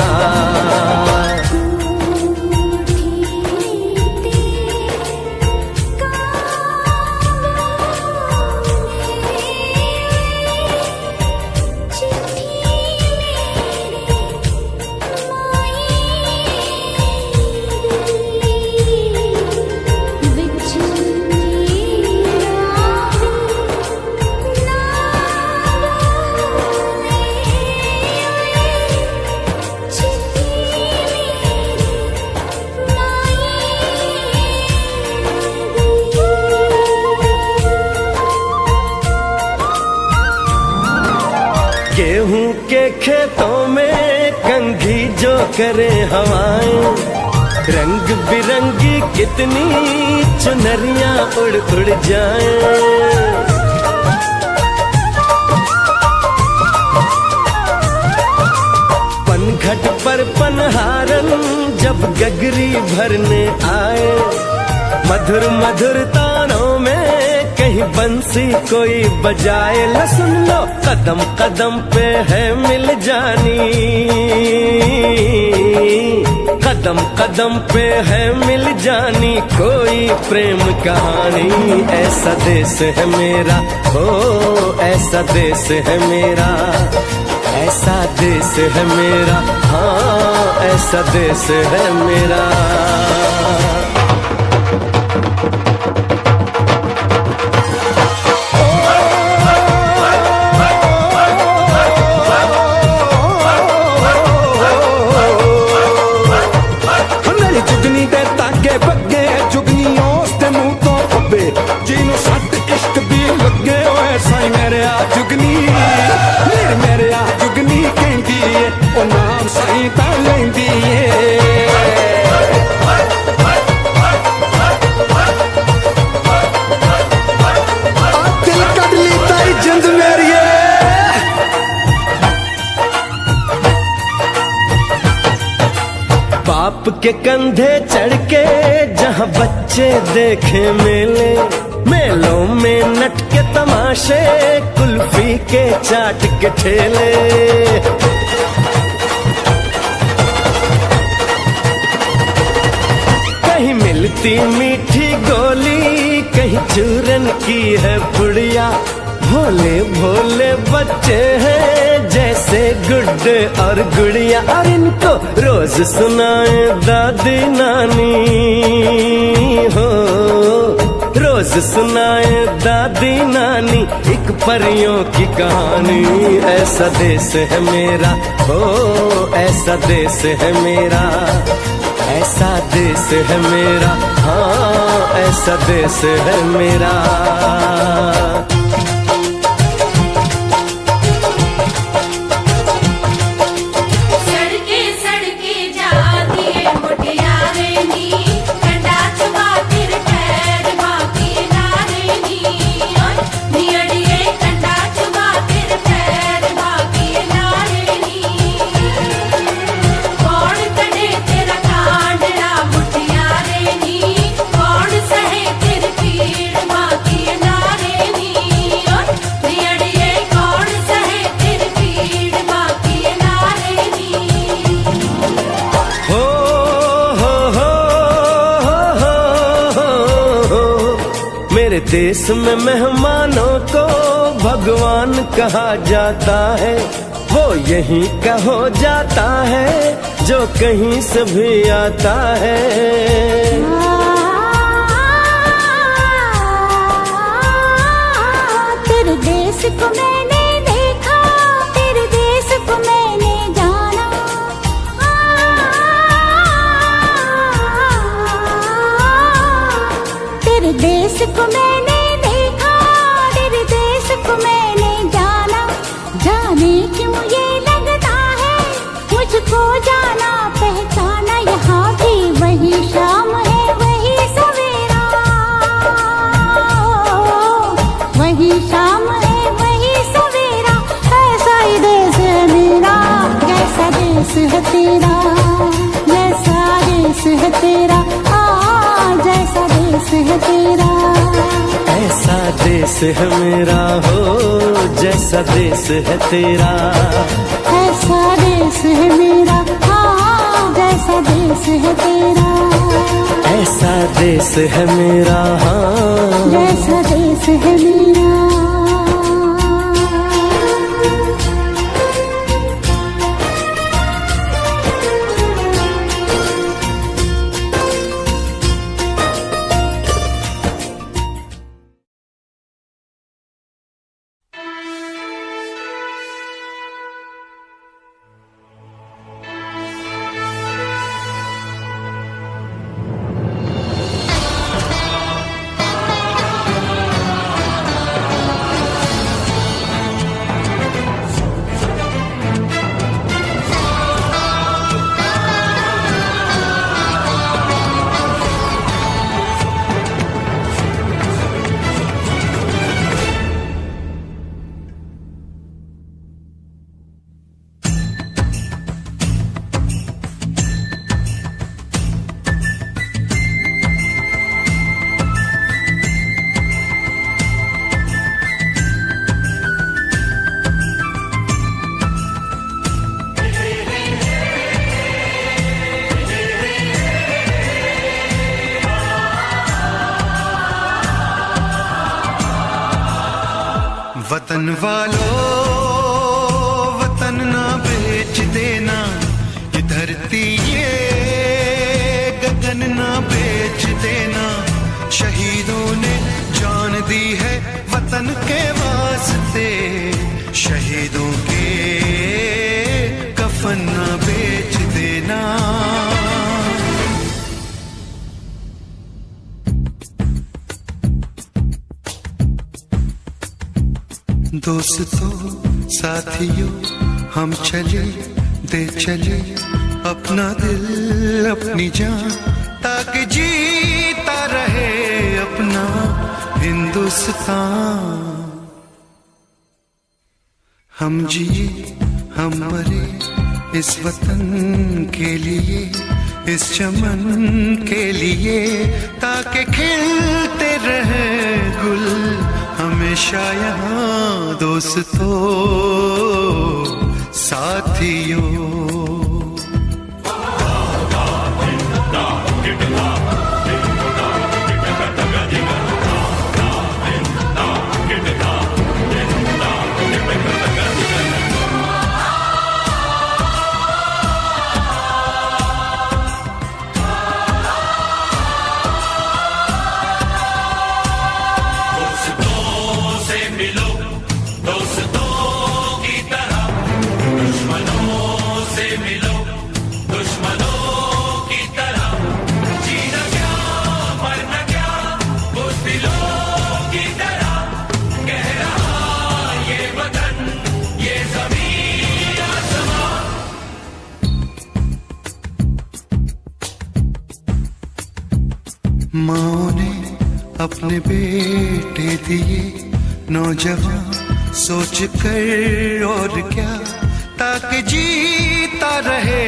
गेहूं के खेतों में कंघी जो करे हवाएं, रंग बिरंगी कितनी चुनरियां उड़ उड़ जाएं। पनघट पर पनहारन जब गगरी भरने आए, मधुर मधुर तानों में कहीं बंसी कोई बजाए, ला सुन लो कदम कदम पे है मिल जानी, कदम कदम पे है मिल जानी कोई प्रेम कहानी, ऐसा देश है मेरा, हो ऐसा देश है मेरा, ऐसा देश है मेरा, हाँ ऐसा देश है मेरा। ਜਿਹਨੂੰ ਸੱਟ ਇਸ਼ਕ ਦੀ ਲੱਗੇ ਓਏ ਸਾਈ ਮੇਰੇ ਆ ਜੁਗਨੀ, ਮੇਰੇ ਆ ਜੁਗਨੀ ਕਹਿੰਦੀ ਏ ਉਹ ਨਾਮ ਸਾਈ ਤਾਂ ਲੈਂਦੀ ਏ। ਆ ਦਿਲ ਕੱਢ ਲਈ ਤਾਈ ਜਿੰਦ ਮੇਰੀਏ। बाप के कंधे चढ़ के जहाँ बच्चे देखे मेले, मेलों में नट के तमाशे, कुल्फी के चाट के ठेले। कहीं मिलती मीठी गोली, कहीं चूरन की है पुड़िया, भोले भोले बच्चे हैं जैसे गुड्डे और गुड़िया, और इनको रोज सुनाए दादी नानी, हो रोज सुनाए दादी नानी एक परियों की कहानी, ऐसा देश है मेरा, हो ऐसा देश है मेरा, ऐसा देश है मेरा, हाँ ऐसा देश है मेरा। मेरे देश में मेहमानों को भगवान कहा जाता है, वो यहीं का हो जाता है जो कहीं से भी आता है। तेरे देश को मैंने देखा, तेरे देश को मैंने जाना, तेरे देश को मैंने देखा, तेरे देश को है तेरा, जैसा देश है तेरा। ऐसा देश है मेरा हो, जैसा देश है तेरा। ऐसा देश है मेरा, जैसा देश है तेरा। ऐसा देश है मेरा, जैसा देश है मेरा। वतन वालों वतन ना बेच देना, ये धरती ये गगन ना बेच देना। शहीदों ने जान दी है वतन के वास्ते, शहीदों के कफन ना बेच देना। दोस्तों साथियों हम चले दे चले अपना दिल अपनी जान, ताकि जीता रहे अपना हिंदुस्तान। हम जिए हम मरे इस वतन के लिए, इस चमन के लिए, ताकि खिलते रहे गुल हमेशा यहाँ। दोस्तों साथियों माँ ने अपने बेटे दिए नौजवान सोच कर और क्या, ताकि जीता रहे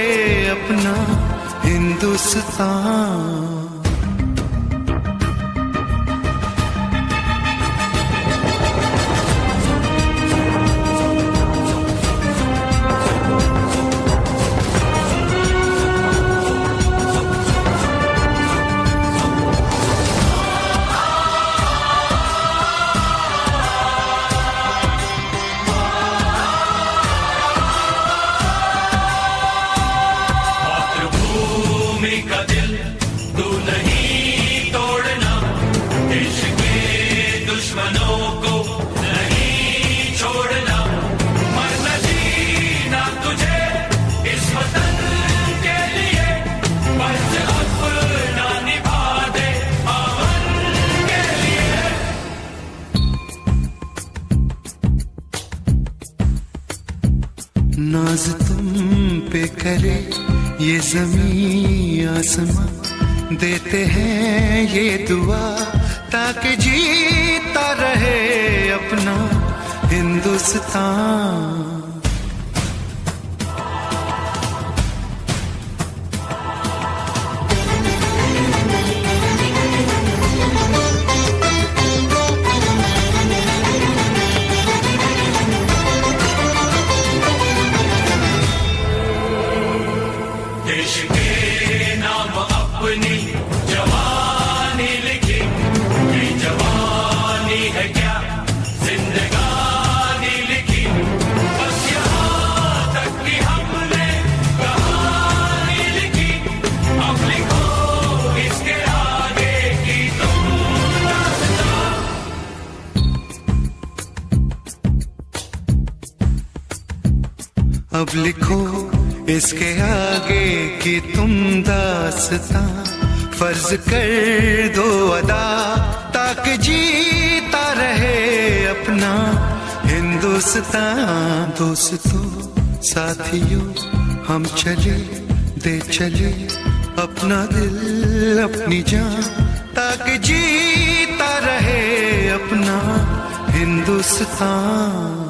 अपना हिंदुस्तान। नाज तुम पे करे ये ज़मीं आसमां, देते हैं ये दुआ ताकि जीता रहे अपना हिंदुस्तान। देश के नाम अपनी जवानी लिखी, ये जवानी है क्या जिंदगानी लिखी, बस यहाँ तक कि हमने कहानी लिखी, अब लिखो इसके आगे की तुम दास्तां। अब लिखो इसके आगे की तुम दास्तां, फर्ज कर दो अदा ताकि जीता रहे अपना हिंदुस्तान। दोस्तों साथियों हम चले दे चले अपना दिल अपनी जान, ताकि जीता रहे अपना हिंदुस्तान।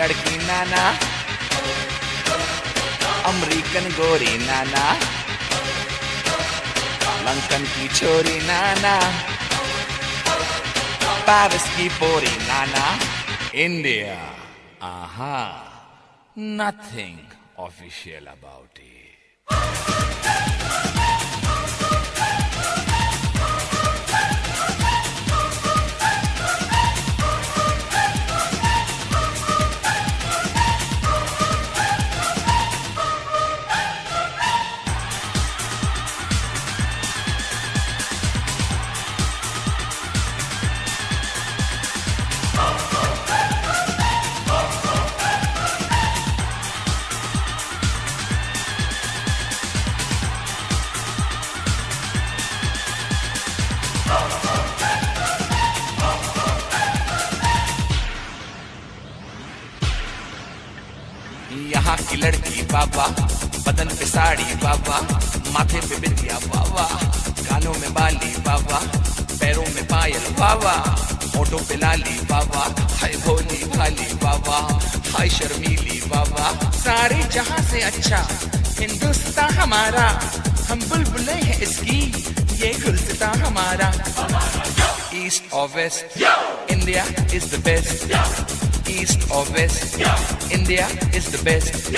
लड़की नाना, अमेरिकन गोरी नाना, लंदन की छोरी नाना, पेरिस की पोरी नाना, India, aha, nothing official about it. यहाँ की लड़की बाबा, बदन पे साड़ी बाबा, माथे पे बिंदिया बाबा, कानों में बाली बाबा, पैरों में पायल बाबा, होठों पे लाली बाबा, हाय भोली भाली बाबा, हाय शर्मीली बाबा, सारे जहां से अच्छा हिंदुस्तान हमारा, हम बुलबुलें हैं इसकी, ये गुलसिता हमारा। ईस्ट और west, India is the best. East or west, India is the best.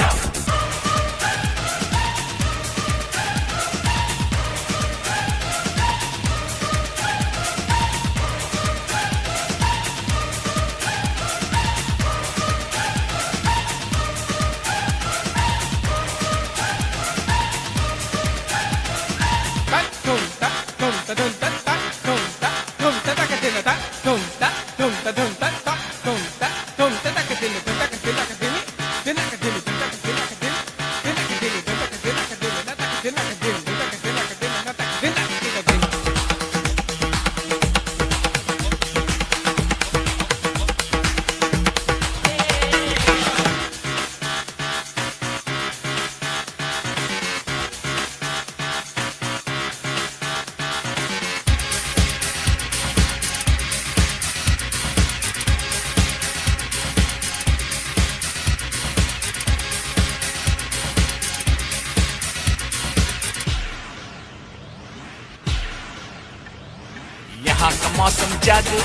यहाँ का मौसम जादू,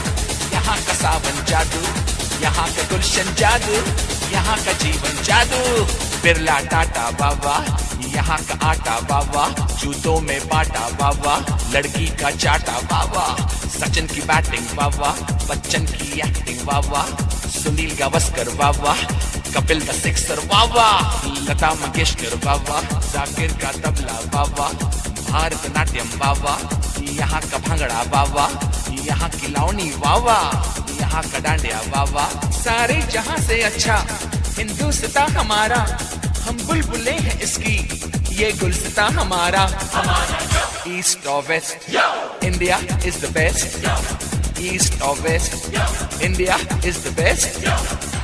यहाँ का सावन जादू, यहाँ का गुलशन जादू, यहाँ का जीवन जादू। बिरला टाटा बाबा, यहाँ का आटा बाबा, जूतों में बाटा बाबा, लड़की का चाटा बाबा, सचिन की बैटिंग बाबा, बच्चन की एक्टिंग बाबा, सुनील गावस्कर बाबा, कपिल द सिक्सर बाबा, लता मंगेशकर बाबा, जाकिर का तबला बाबा, भारतनाट्यम वावा, यहाँ का भंगड़ा वावा, यहाँ की लावनी वावा, यहाँ का डांडिया वावा। सारे जहाँ से अच्छा हिंदुस्तान हमारा, हम बुलबुले हैं इसकी, ये गुलस्तान हमारा। ईस्ट और west, India is the best. East और west, India is the best.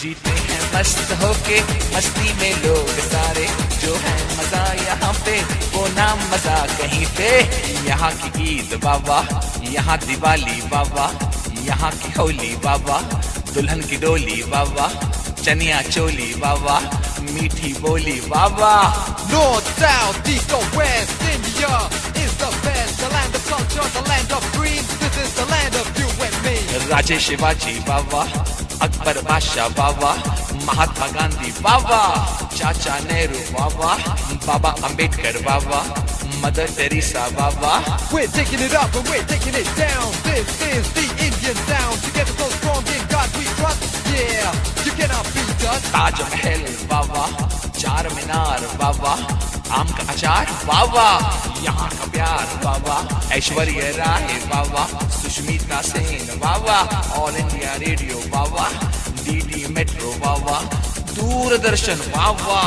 जीते हैं मस्त होके मस्ती में लोग सारे, जो है मजा यहाँ पे वो नाम मजा कहीं पे। यहाँ की ईद बाबा, यहाँ दिवाली बाबा, यहाँ की होली बाबा, दुल्हन की डोली बाबा, चनिया चोली बाबा, मीठी बोली बाबा। North, south, east or west, India is the best. The land of culture, the land of dreams. This is the land of you and me. राजे शिवाजी बाबा, अकबर बादशाह बाबा, महात्मा गांधी बाबा, चाचा नेहरू बाबा, बाबा अंबेडकर बाबा, मदर टेरेसा बाबा। We're taking it up and we're taking it down. This is the Indian sound. Together so strong in God we trust. Yeah, you cannot beat us. Taj Mahal बाबा, चार मीनार बाबा, आम का अचार बाबा, यहाँ का प्यार बाबा, ऐश्वर्या राय बाबा, सुष्मिता सेन बाबा, ऑल इंडिया रेडियो बाबा, DD metro बाबा, दूरदर्शन बाबा,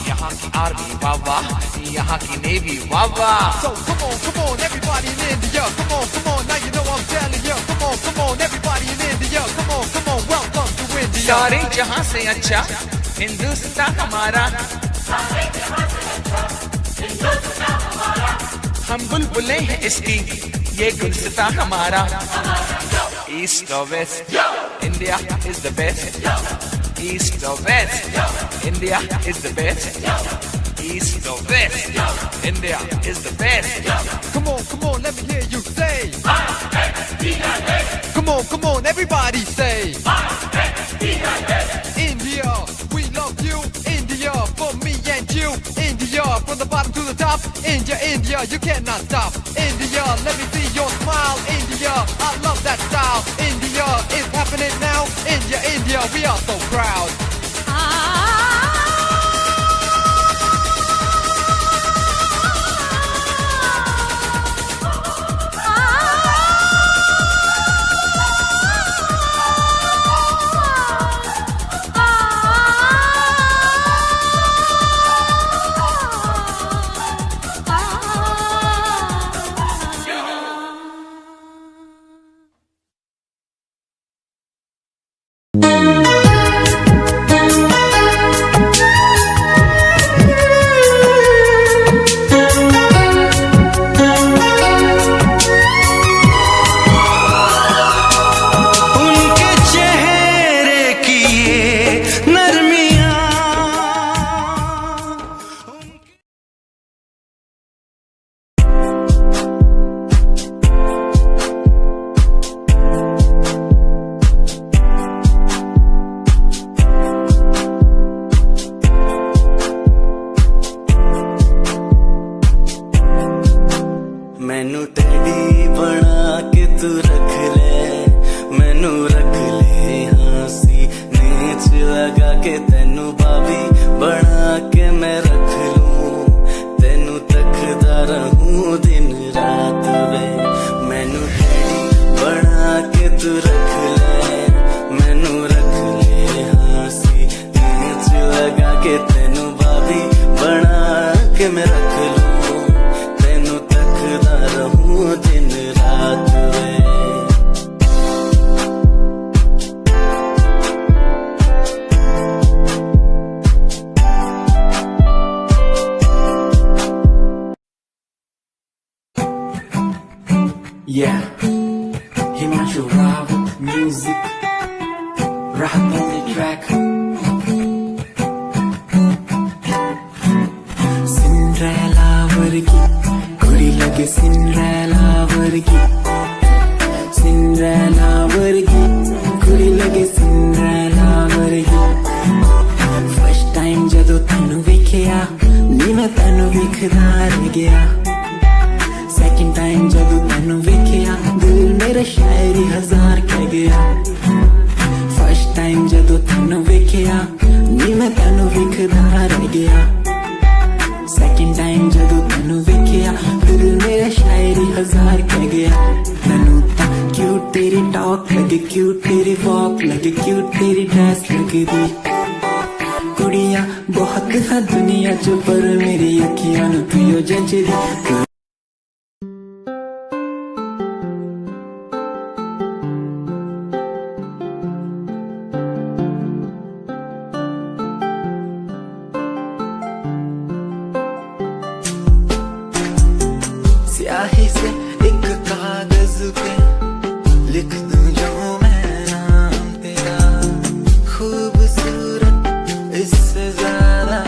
यहाँ की army बाबा, यहाँ की navy Baba. So come on, everybody in India. Come on, now you know I'm telling you. Come on, everybody in India. Come on, welcome to India. सारे जहाँ से अच्छा हिंदुस्तान हमारा, हम बुलबुले हैं इसकी, ये गुलस्तान हमारा। ईस्ट और west, India is the best. East और west, India is the best. East or west, India is the best. Come on, let me hear you say. Come on, everybody say. India, we love you. India, for me and you. India, from the bottom to the top. India, you cannot stop. India, let me see your smile. India, I love that style. India, it's happening now. India, we are so proud. मैनू teddy बना के तू रख ले, मैनू रख ले हाँसी नीच लगा के, तेनू भाभी बना के मैं रख लूं, तेनू तकदा रहूं दिन रात वे। मैनू टेडी बना के तू रख ले, मैनू रख ले हाँसी नीच लगा के, तेनू भाभी बना के मैं रख लूं, तेनू तकदा Himanshu Rawat music, Rahat on the track. Cinderella vargi, kudi lage Cinderella vargi. Cinderella vargi, kudi lage Cinderella vargi. First time jado tanu vekhya, ni main tanu vekhda reh gaya. Second time जब तैनू वेखिया दिल मेरा शायरी हजार कह गया. First time जब तैनू वेखिया नी मैं तैनू वेखदा रह गया. Second time जब तैनू वेखिया दिल मेरा शायरी हजार कह गया. तैनू ता क्यूट तेरी टॉक लगे, क्यूट तेरी वॉक लगे, क्यूट तेरी ड्रेस लगे दी. कुड़ियां बहुत है दुनिया च पर मेरी अखियां नू पियो जंजरी. स्याही से एक कागज पे लिख दूं जो मैं नाम तेरा. खूबसूरत इससे ज्यादा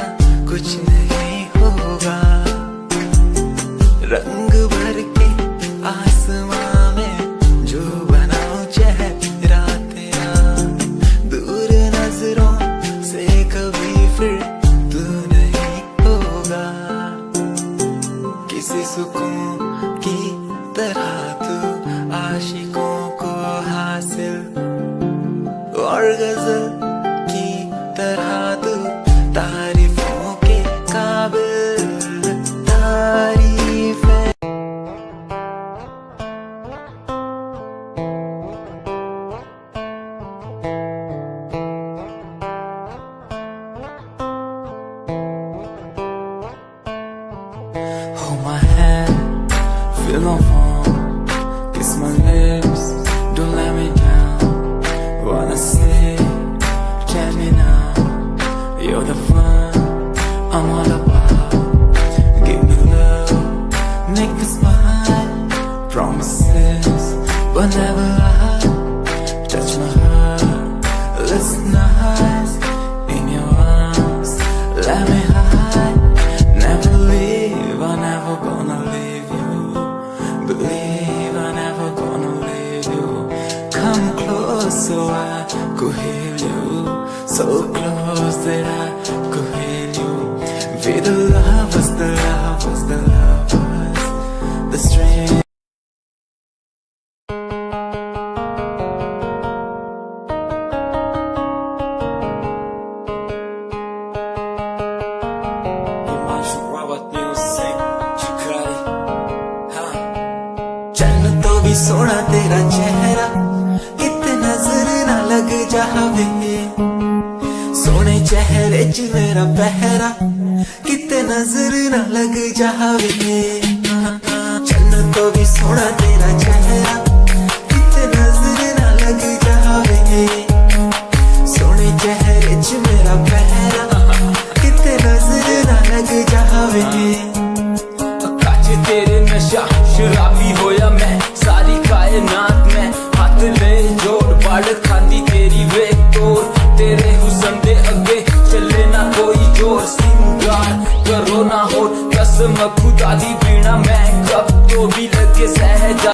कुछ नहीं होगा. रंग भर के आसमां में जो बनाऊं चेहरा तेरा. दूर नजरों से कभी फिर तू नहीं होगा. किसी सुकून की तरह तू आशिकों को हासिल, और गजल की तरह तू तारीफों के काबिल. तारीफें hold my hand, feel my palm, kiss my lips, don't let me down. Wanna say, tell me now, you're the fun I'm all about. Give me love, make me smile, promises, but never lie. Touch my heart, listen nice, in your arms, let me hide. Never leave, I'm never gonna leave you. Believe I'm never gonna leave you. Come close so I could heal you. So close that I could heal you. We the lovers, the lovers, the lovers, the strength. चन्न तो भी सोना तेरा चेहरा, किते नजर ना लग जावे. सोने चेहरे च मेरा पहरा, किते नजर ना लग जावे. चन्न तो भी सोना तेरा चेहरा, किते नजर ना लग जावे. सोने चेहरे च मेरा पहरा, किते नजर ना लग जावे. काचे तेरे नशा शराबी होया मैं, सारी कायनात में हाथ ले जोड़. बाड़ खांदी तेरी वेख तोड़, तेरे हुस्न दे अगे चले ना कोई जोर. सिंगार करो ना हो कसम खुदा दी बीना, मैं कब तो भी लगे सहजा.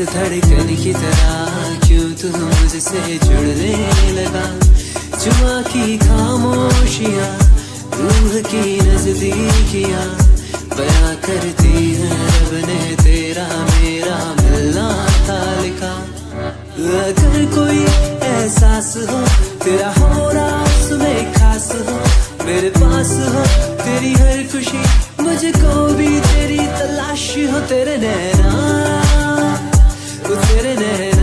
धड़कन की तरह क्यों तू मुझसे जुड़ने लगा। जुआ की खामोशियाँ रूह की नजदीकियाँ बयां करती है रब ने तेरा मेरा मिलना था लिखा। अगर कोई एहसास हो तेरा हो रहा उसमें खास हो, मेरे पास हो तेरी हर खुशी, मुझको भी तेरी तलाश हो। तेरे नैना तेरे नैना